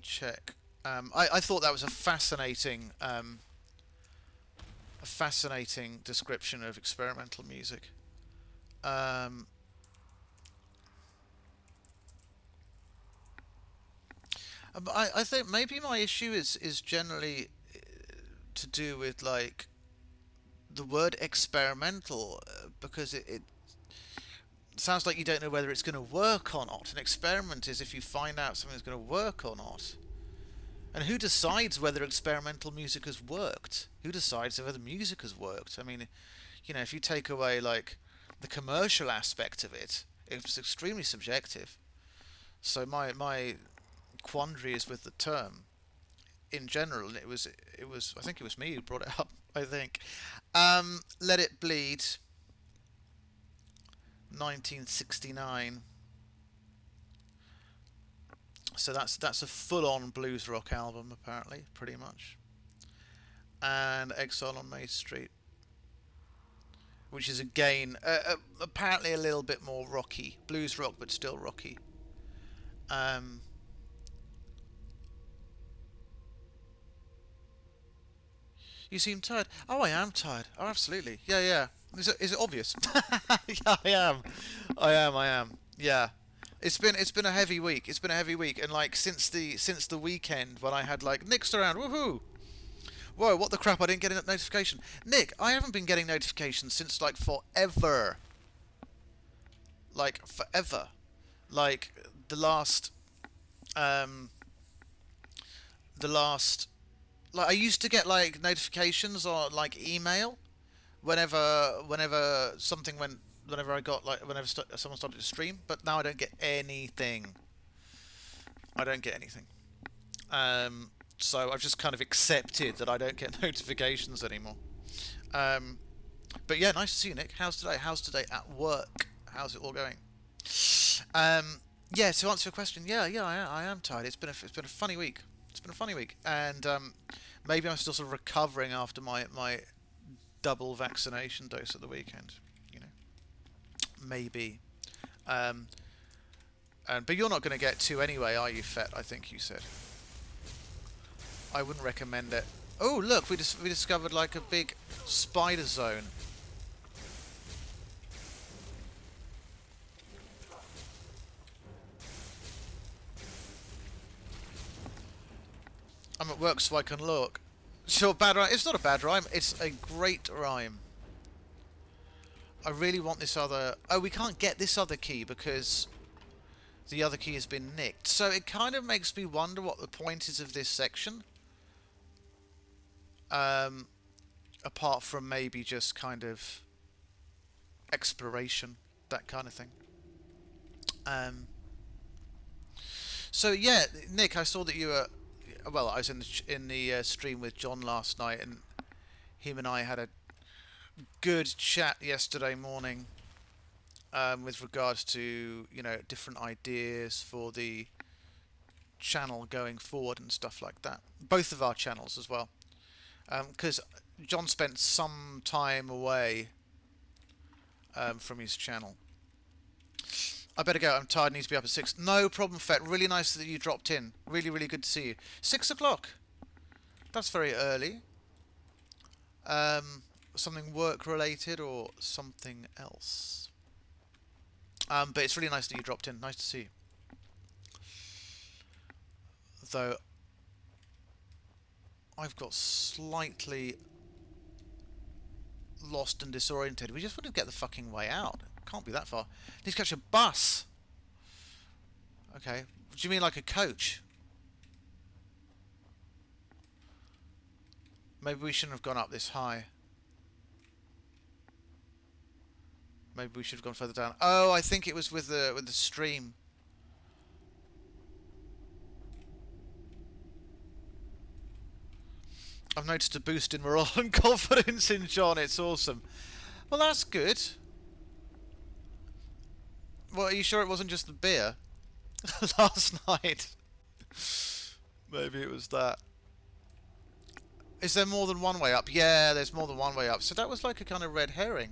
check. I thought that was a fascinating description of experimental music. I think maybe my issue is generally to do with, like, the word experimental, because it sounds like you don't know whether it's going to work or not. An experiment is if you find out something's going to work or not. And who decides whether experimental music has worked? Who decides whether music has worked? I mean, you know, if you take away, like, the commercial aspect of it, it's extremely subjective. So my quandary is with the term in general, and it was I think it was me who brought it up, I think. Let It Bleed 1969. So that's a full-on blues rock album, apparently, pretty much. And Exile on Main Street, which is again apparently a little bit more rocky, blues rock, but still rocky. You seem tired. Oh, I am tired. Oh, absolutely. Yeah, yeah. Is it obvious? Yeah, I am. I am. Yeah. It's been a heavy week. It's been a heavy week, and like since the weekend when I had like Nick's around, woohoo! Whoa, what the crap? I didn't get a notification. Nick, I haven't been getting notifications since like forever. Like forever. Like the last like I used to get like notifications or like email whenever something went, whenever I got like whenever someone started to stream, but now I don't get anything. I don't get anything. So I've just kind of accepted that I don't get notifications anymore. But yeah, nice to see you, Nick. How's today? How's today at work? How's it all going? Yeah, to answer your question, yeah, I am tired. It's been a funny week. It's been a funny week, and maybe I'm still sort of recovering after my double vaccination dose at the weekend. You know, maybe. But you're not going to get two anyway, are you, Fet? I think you said. I wouldn't recommend it. Oh, look, we discovered like a big spider zone. I'm at work so I can look. Sure, bad rhyme. It's not a bad rhyme. It's a great rhyme. I really want this other... Oh, we can't get this other key because the other key has been nicked. So it kind of makes me wonder what the point is of this section. Apart from maybe just kind of exploration, that kind of thing. So yeah, Nick, I saw that you were... Well, I was in the stream with John last night, and him and I had a good chat yesterday morning with regards to, you know, different ideas for the channel going forward and stuff like that. Both of our channels as well, because John spent some time away from his channel. I better go. I'm tired. Need to be up at 6. No problem, Fet. Really nice that you dropped in. Really, really good to see you. 6 o'clock. That's very early. Something work-related or something else? But it's really nice that you dropped in. Nice to see you. Though, I've got slightly lost and disoriented. We just want to get the fucking way out. Can't be that far. Need to catch a bus. Okay. Do you mean like a coach? Maybe we shouldn't have gone up this high. Maybe we should have gone further down. Oh, I think it was with the stream. I've noticed a boost in morale and confidence in John. It's awesome. Well, that's good. Well, are you sure it wasn't just the beer last night? Maybe it was that. Is there more than one way up? Yeah, there's more than one way up. So that was like a kind of red herring.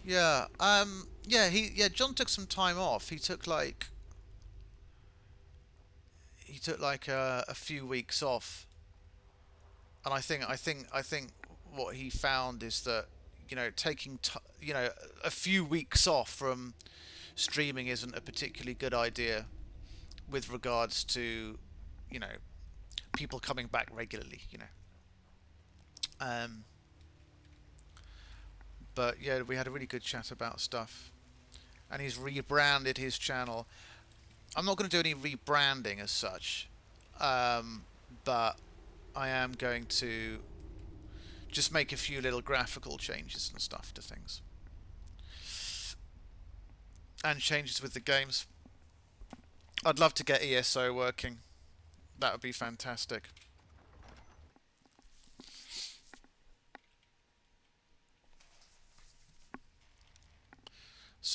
Yeah, John took some time off. He took like a few weeks off. And I think what he found is that, you know, taking a few weeks off from streaming isn't a particularly good idea with regards to, you know, people coming back regularly, you know. But yeah, we had a really good chat about stuff, and he's rebranded his channel. I'm not going to do any rebranding as such, but I am going to just make a few little graphical changes and stuff to things. And changes with the games. I'd love to get ESO working. That would be fantastic.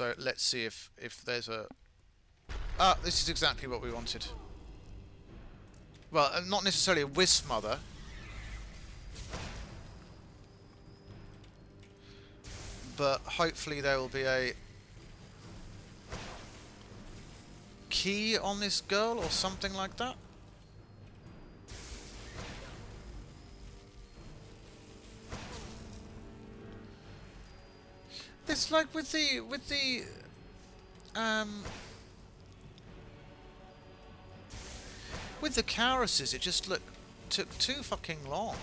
So let's see if there's a... Ah, this is exactly what we wanted. Well, not necessarily a wisp mother. But hopefully there will be a key on this girl or something like that. It's like with the with the Kauruses, it just took too fucking long.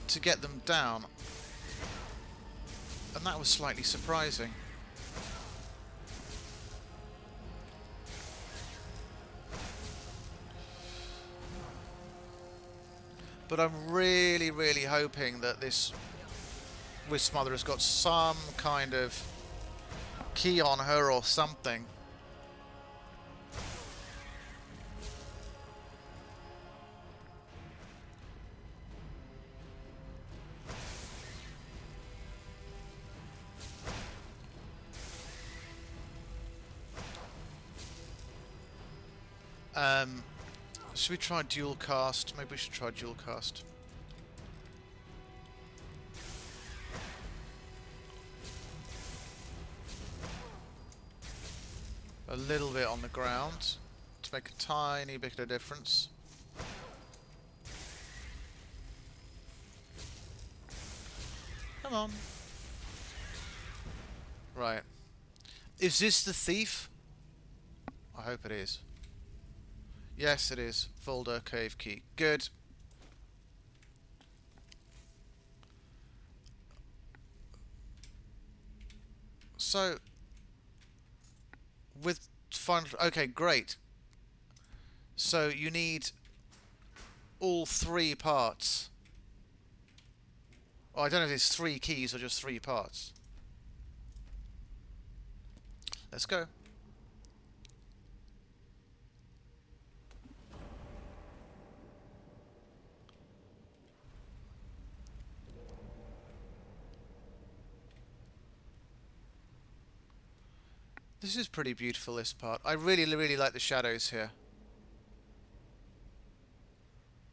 To get them down, and that was slightly surprising. But I'm really, really hoping that this Wisp Mother has got some kind of key on her or something. Should we try dual cast? Maybe we should try dual cast. A little bit on the ground to make a tiny bit of difference. Come on. Right. Is this the thief? I hope it is. Yes, it is. Volundr cave key. Good. So, with final... Okay, great. So, you need all 3 parts. Oh, I don't know if it's 3 keys or just 3 parts. Let's go. This is pretty beautiful, this part. I really, really like the shadows here.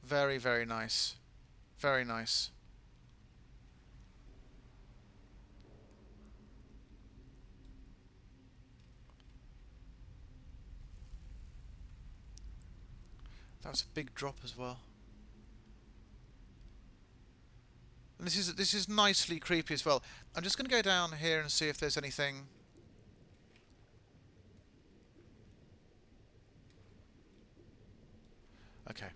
Very, very nice. Very nice. That was a big drop as well. And this is nicely creepy as well. I'm just going to go down here and see if there's anything... Okay.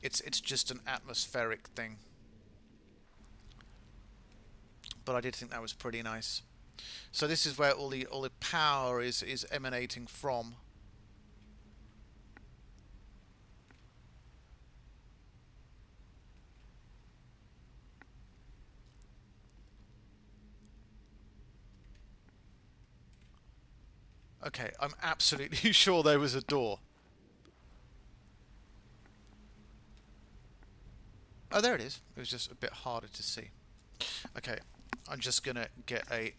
It's just an atmospheric thing. But I did think that was pretty nice. So this is where all the power is emanating from. Okay, I'm absolutely sure there was a door. Oh, there it is. It was just a bit harder to see. Okay, I'm just going to get a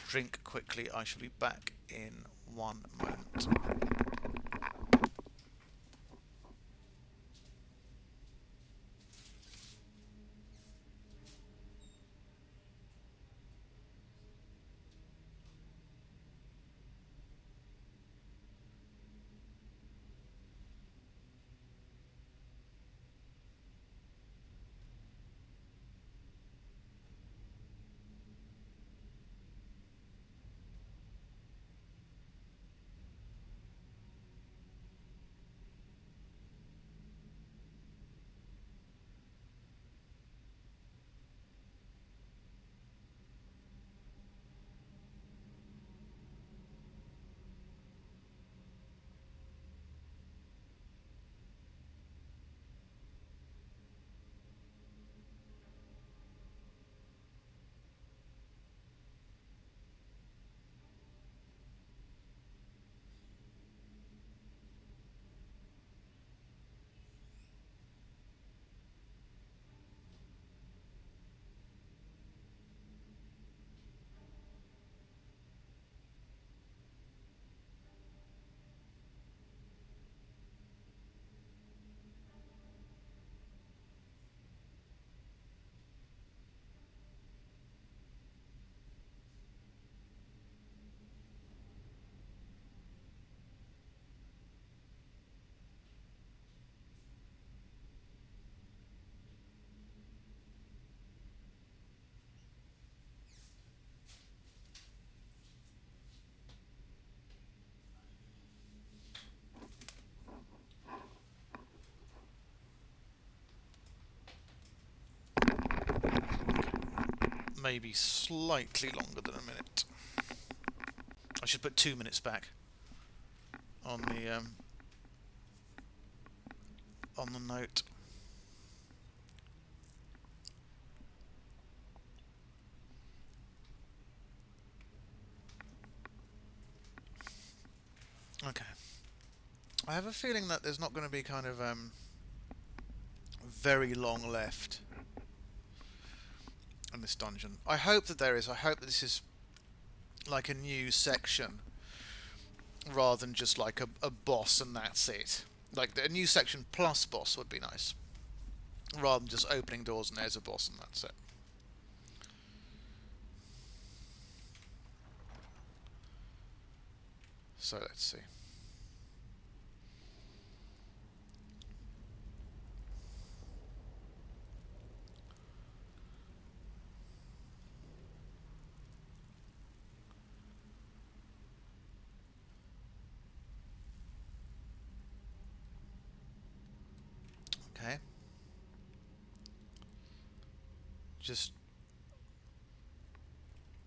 drink quickly. I shall be back in 1 moment. maybe slightly longer than a minute. I should put 2 minutes back on the note. Okay. I have a feeling that there's not going to be kind of very long left in this dungeon. I hope that there is. I hope that this is like a new section rather than just like a boss and that's it. Like a new section plus boss would be nice, rather than just opening doors and there's a boss and that's it. So let's see. Okay. Just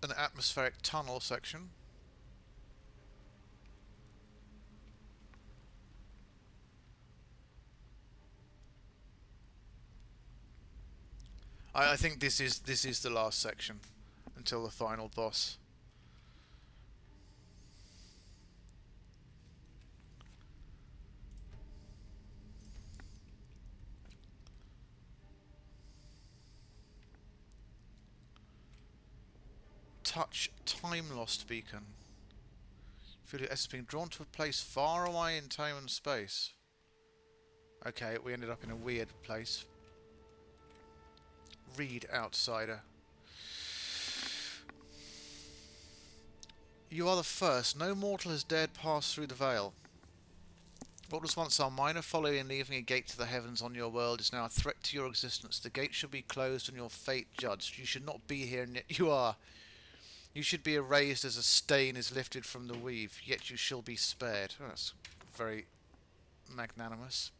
an atmospheric tunnel section. I think this is the last section until the final boss. Touch time lost beacon. Feel your essence being drawn to a place far away in time and space. Okay, we ended up in a weird place. Read outsider. You are the first. No mortal has dared pass through the veil. What was once our minor folly in leaving a gate to the heavens on your world is now a threat to your existence. The gate should be closed and your fate judged. You should not be here, and yet you are. You should be erased as a stain is lifted from the weave, yet you shall be spared. Oh, that's very magnanimous.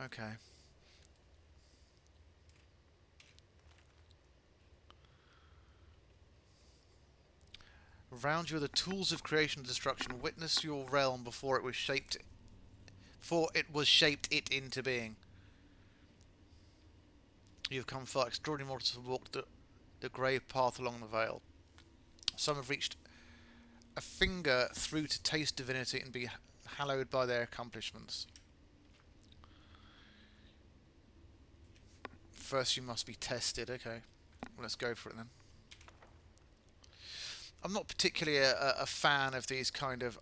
Okay. Around you are the tools of creation and destruction. Witness your realm before it was shaped it into being. You have come far, extraordinary mortals have walked the grey path along the veil. Some have reached a finger through to taste divinity and be hallowed by their accomplishments. First you must be tested, okay. Well, let's go for it then. I'm not particularly a fan of these kind of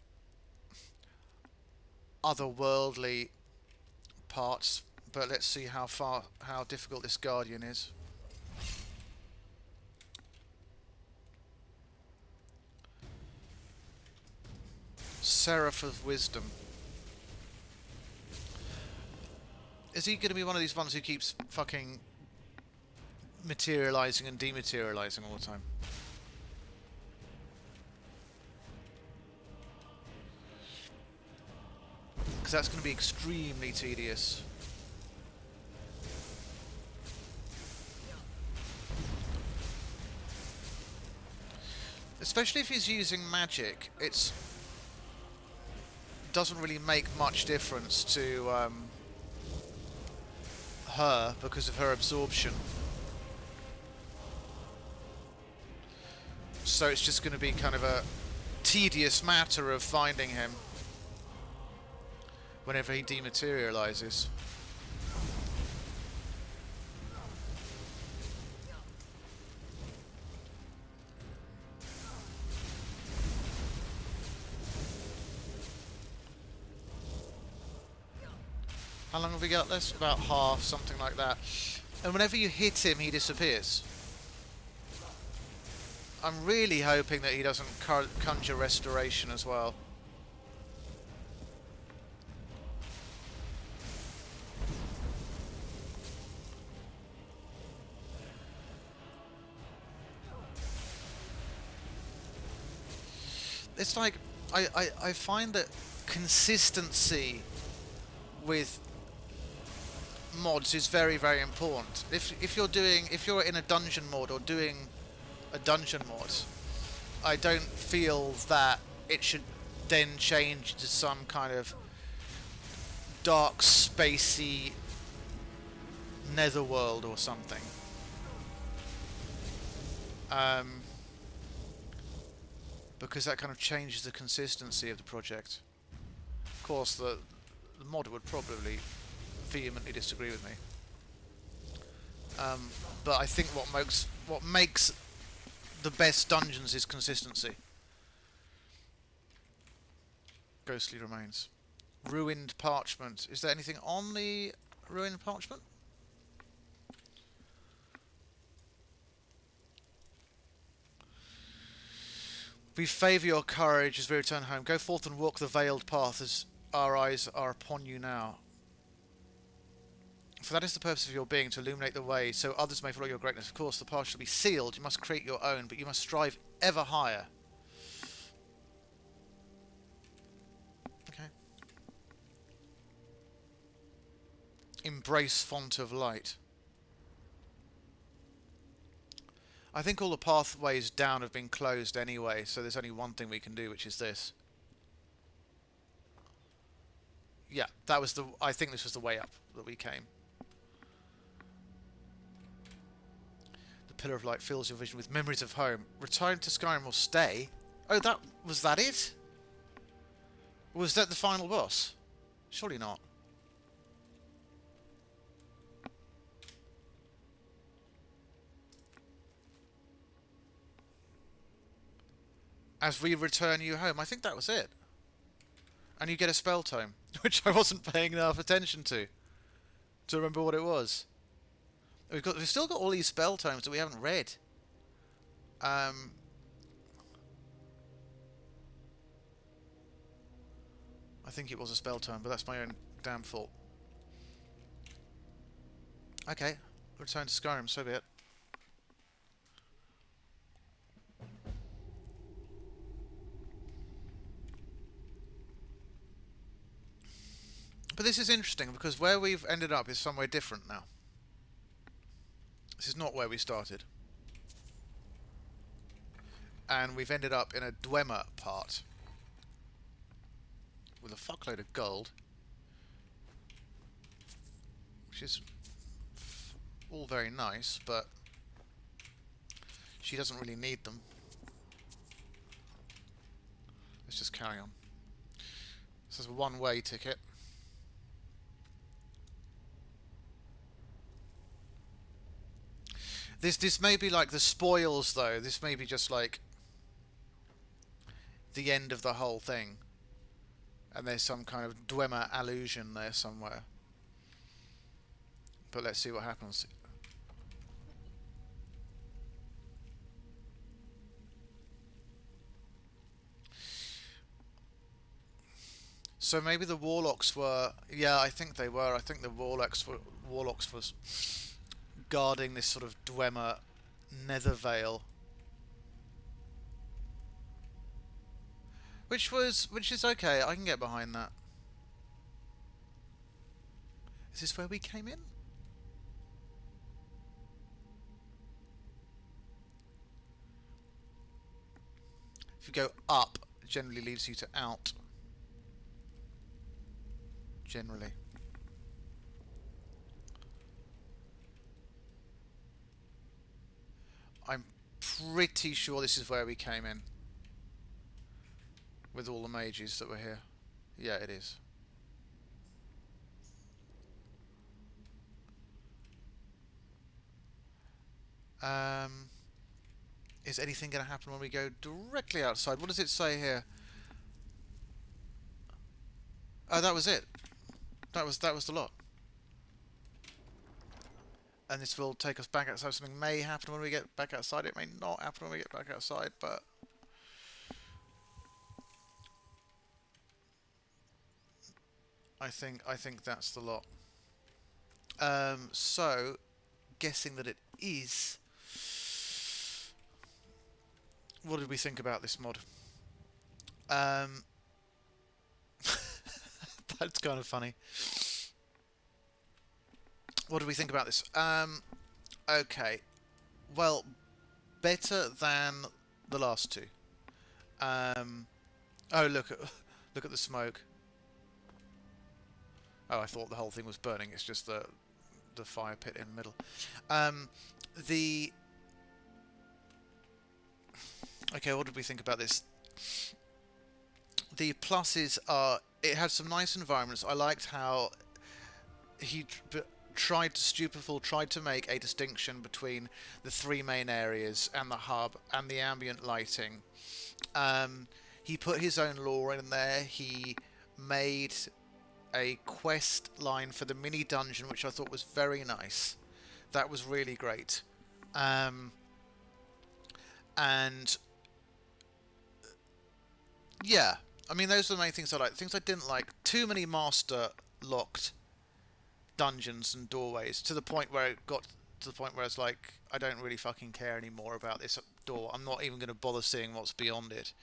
otherworldly parts, but let's see how difficult this Guardian is. Seraph of Wisdom. Is he going to be one of these ones who keeps fucking materializing and dematerializing all the time? Because that's going to be extremely tedious. Especially if he's using magic, doesn't really make much difference to her because of her absorption. So it's just going to be kind of a tedious matter of finding him whenever he dematerializes. How long have we got left? About half, something like that. And whenever you hit him, he disappears. I'm really hoping that he doesn't conjure restoration as well. It's like, I find that consistency with mods is very, very important. If you're in a dungeon mod or doing a dungeon mod, I don't feel that it should then change to some kind of dark, spacey netherworld or something. Because that kind of changes the consistency of the project. Of course, the modder would probably vehemently disagree with me. But I think what makes the best dungeons is consistency. Ghostly remains. Ruined parchment. Is there anything on the ruined parchment? We favour your courage as we return home. Go forth and walk the veiled path as our eyes are upon you now. For that is the purpose of your being, to illuminate the way, so others may follow your greatness. Of course, the path shall be sealed. You must create your own, but you must strive ever higher. Okay. Embrace font of light. I think all the pathways down have been closed anyway, so there's only one thing we can do, which is this. Yeah, that was I think this was the way up that we came. The Pillar of Light fills your vision with memories of home. Return to Skyrim or stay. Oh, was that it? Or was that the final boss? Surely not. As we return you home. I think that was it. And you get a spell tome, which I wasn't paying enough attention to remember what it was. We've still got all these spell tomes that we haven't read. I think it was a spell tome, but that's my own damn fault. Okay, return to Skyrim, so be it. But this is interesting because where we've ended up is somewhere different now. This is not where we started. And we've ended up in a Dwemer part with a fuckload of gold, which is all very nice, but she doesn't really need them. Let's just carry on. This is a one-way ticket. This may be like the spoils, though. This may be just like the end of the whole thing. And there's some kind of Dwemer allusion there somewhere. But let's see what happens. So maybe the warlocks were... Yeah, I think they were. I think the warlocks was guarding this sort of Dwemer nether veil. Which is okay, I can get behind that. Is this where we came in? If you go up, it generally leads you to out. Generally. I'm pretty sure this is where we came in. With all the mages that were here. Yeah, it is. Is anything going to happen when we go directly outside? What does it say here? Oh, that was it. That was the lot. And this will take us back outside. Something may happen when we get back outside. It may not happen when we get back outside, but... I think that's the lot. So, guessing that it is... What did we think about this mod? That's kind of funny. What do we think about this? Okay. Well, better than the last two. Oh, look at the smoke. Oh, I thought the whole thing was burning. It's just the fire pit in the middle. The Okay, what did we think about this? The pluses are it had some nice environments. I liked how he Stupeful tried to make a distinction between the three main areas and the hub and the ambient lighting. He put his own lore in there. He made a quest line for the mini dungeon, which I thought was very nice. That was really great. And yeah, I mean, those are the main things I like. Things I didn't like: too many master locked dungeons and doorways, to the point where it got to the point where it's like, I don't really fucking care anymore about this door. I'm not even going to bother seeing what's beyond it.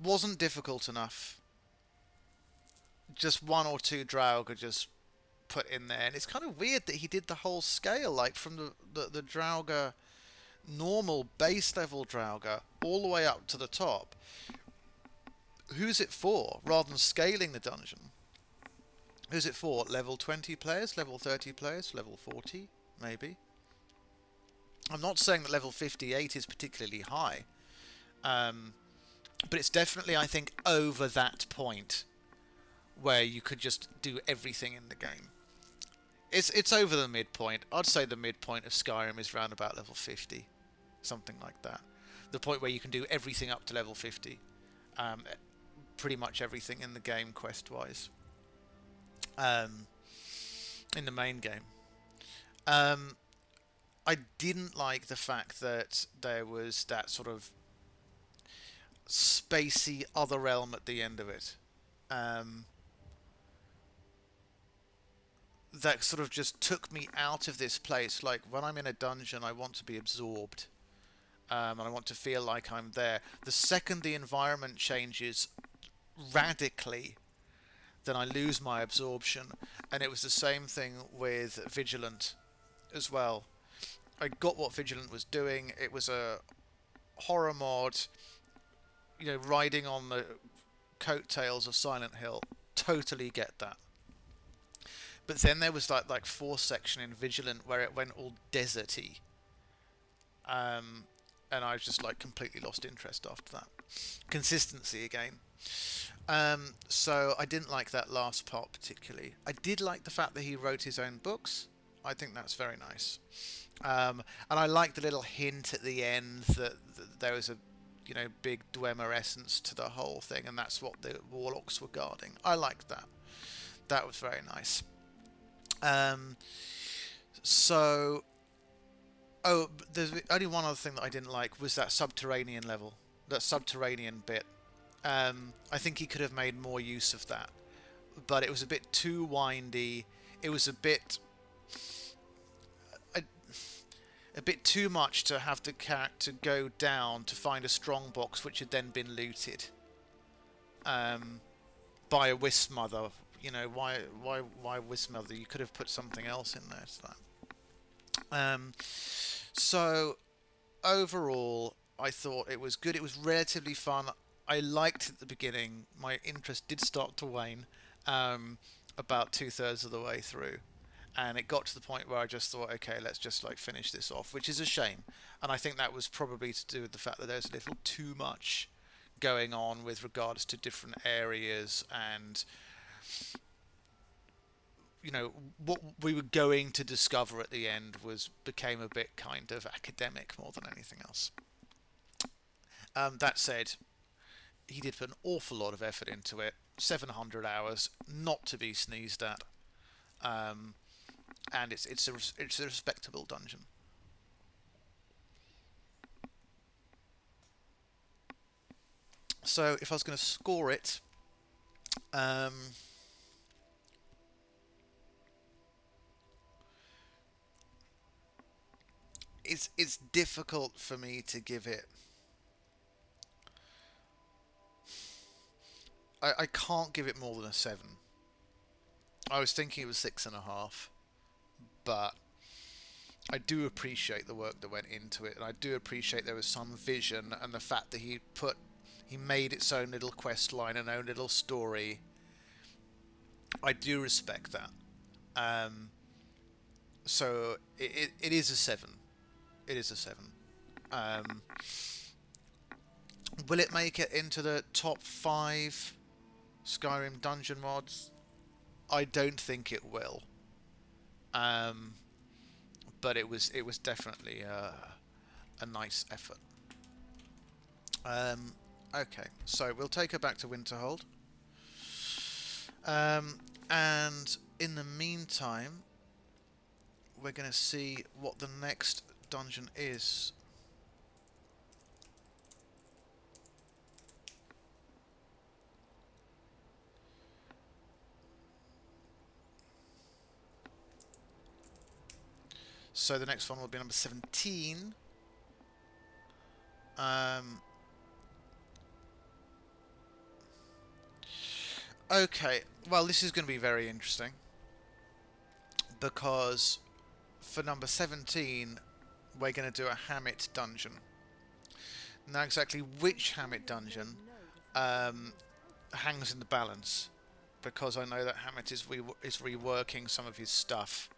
Wasn't difficult enough. Just one or two Draugr just put in there, and it's kind of weird that he did the whole scale, like from the Draugr, normal base level Draugr, all the way up to the top. Who's it for? Rather than scaling the dungeon, who's it for? Level 20 players, level 30 players, level 40 maybe. I'm not saying that level 58 is particularly high, but it's definitely, I think, over that point where you could just do everything in the game. It's over the midpoint. I'd say the midpoint of Skyrim is around about level 50, something like that. The point where you can do everything up to level 50, pretty much everything in the game quest-wise, in the main game. I didn't like the fact that there was that sort of spacey other realm at the end of it. That sort of just took me out of this place. Like, when I'm in a dungeon, I want to be absorbed, and I want to feel like I'm there. The second the environment changes radically, then I lose my absorption. And it was the same thing with Vigilant as well. I got what Vigilant was doing. It was a horror mod, you know, riding on the coattails of Silent Hill. Totally get that. But then there was like fourth section in Vigilant where it went all deserty, and I was just like completely lost interest after that. Consistency again. So I didn't like that last part particularly. I did like the fact that he wrote his own books. I think that's very nice. And I like the little hint at the end that there was a, you know, big Dwemer essence to the whole thing, and that's what the warlocks were guarding. I liked that. That was very nice. There's only one other thing that I didn't like was that subterranean level, that subterranean bit. I think he could have made more use of that, but it was a bit too windy. It was a bit too much to have the character go down to find a strong box, which had then been looted by a Wisp Mother. You know, why Wisp Mother? You could have put something else in there to that. So overall, I thought it was good. It was relatively fun. I liked it at the beginning. My interest did start to wane about 2/3 of the way through, and it got to the point where I just thought, okay, let's just like finish this off, which is a shame. And I think that was probably to do with the fact that there's a little too much going on with regards to different areas, and you know, what we were going to discover at the end became a bit kind of academic more than anything else. That said, he did put an awful lot of effort into it. 700 hours, not to be sneezed at, and it's a respectable dungeon. So if I was going to score it, it's difficult for me to give it. I can't give it more than a 7. I was thinking it was 6.5, but I do appreciate the work that went into it, and I do appreciate there was some vision, and the fact that he made its own little quest line and own little story. I do respect that. So it is a 7. It is a 7. Will it make it into the top 5 Skyrim Dungeon Mods? I don't think it will. But it was definitely a nice effort. Okay, so we'll take her back to Winterhold. And in the meantime, we're going to see what the next dungeon is. So the next one will be number 17. Okay, well, this is going to be very interesting, because for number 17 we're going to do a Hammett Dungeon. Now exactly which Hammett Dungeon hangs in the balance, because I know that Hammett is reworking some of his stuff.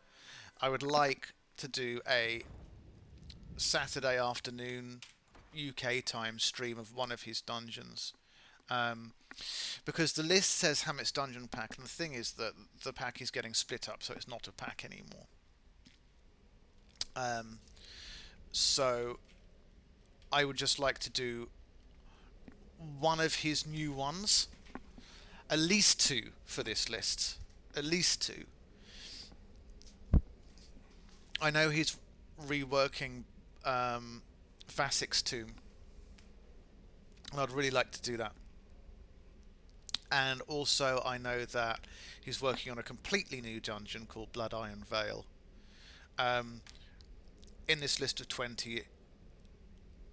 I would like to do a Saturday afternoon UK time stream of one of his dungeons, because the list says Hammett's Dungeon Pack, and the thing is that the pack is getting split up, so it's not a pack anymore. So I would just like to do one of his new ones, at least 2 for this list, at least 2. I know he's reworking Vasik's Tomb, and I'd really like to do that. And also I know that he's working on a completely new dungeon called Blood Iron Vale. In this list of 20,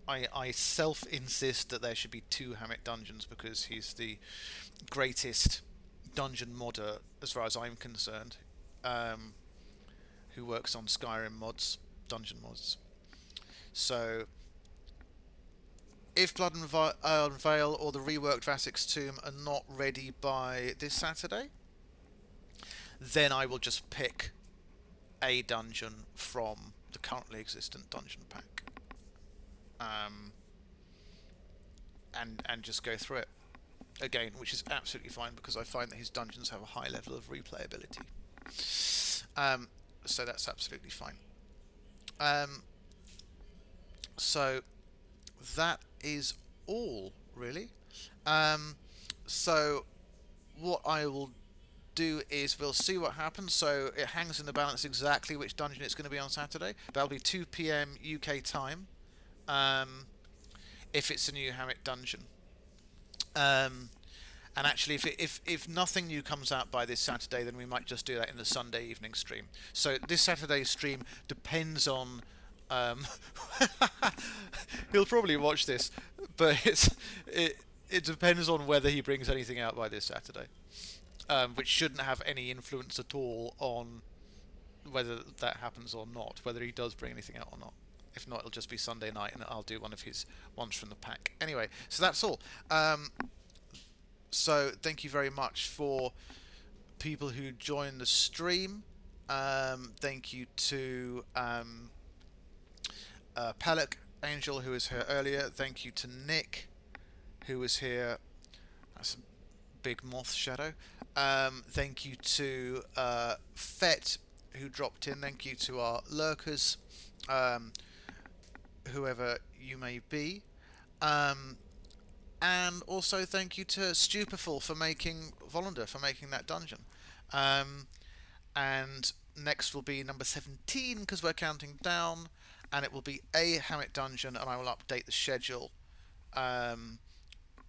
I self-insist that there should be 2 Hammett dungeons, because he's the greatest dungeon modder as far as I'm concerned, who works on Skyrim mods, dungeon mods. So if Blood Iron Vale or the reworked Vasik's Tomb are not ready by this Saturday, then I will just pick a dungeon from the currently existent dungeon pack, and just go through it again, which is absolutely fine, because I find that his dungeons have a high level of replayability. So that's absolutely fine. So that is all, really. So what I will do is we'll see what happens. So it hangs in the balance exactly which dungeon it's going to be on Saturday. That'll be 2 PM UK time, if it's a new Hammett dungeon. And actually, if nothing new comes out by this Saturday, then we might just do that in the Sunday evening stream. So this Saturday's stream depends on... he'll probably watch this, but it depends on whether he brings anything out by this Saturday, which shouldn't have any influence at all on whether that happens or not, whether he does bring anything out or not. If not, it'll just be Sunday night, and I'll do one of his ones from the pack. Anyway, so that's all. So thank you very much for people who joined the stream. Thank you to Palak Angel, who was here earlier. Thank you to Nick, who was here. That's a big moth shadow. Thank you to Fett, who dropped in. Thank you to our lurkers, whoever you may be. And also thank you to Stupeful for making Volundr, for making that dungeon. And next will be number 17, because we're counting down, and it will be a Hammett dungeon, and I will update the schedule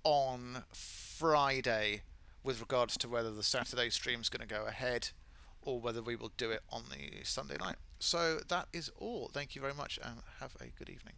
on Friday with regards to whether the Saturday stream is going to go ahead or whether we will do it on the Sunday night. So that is all. Thank you very much, and have a good evening.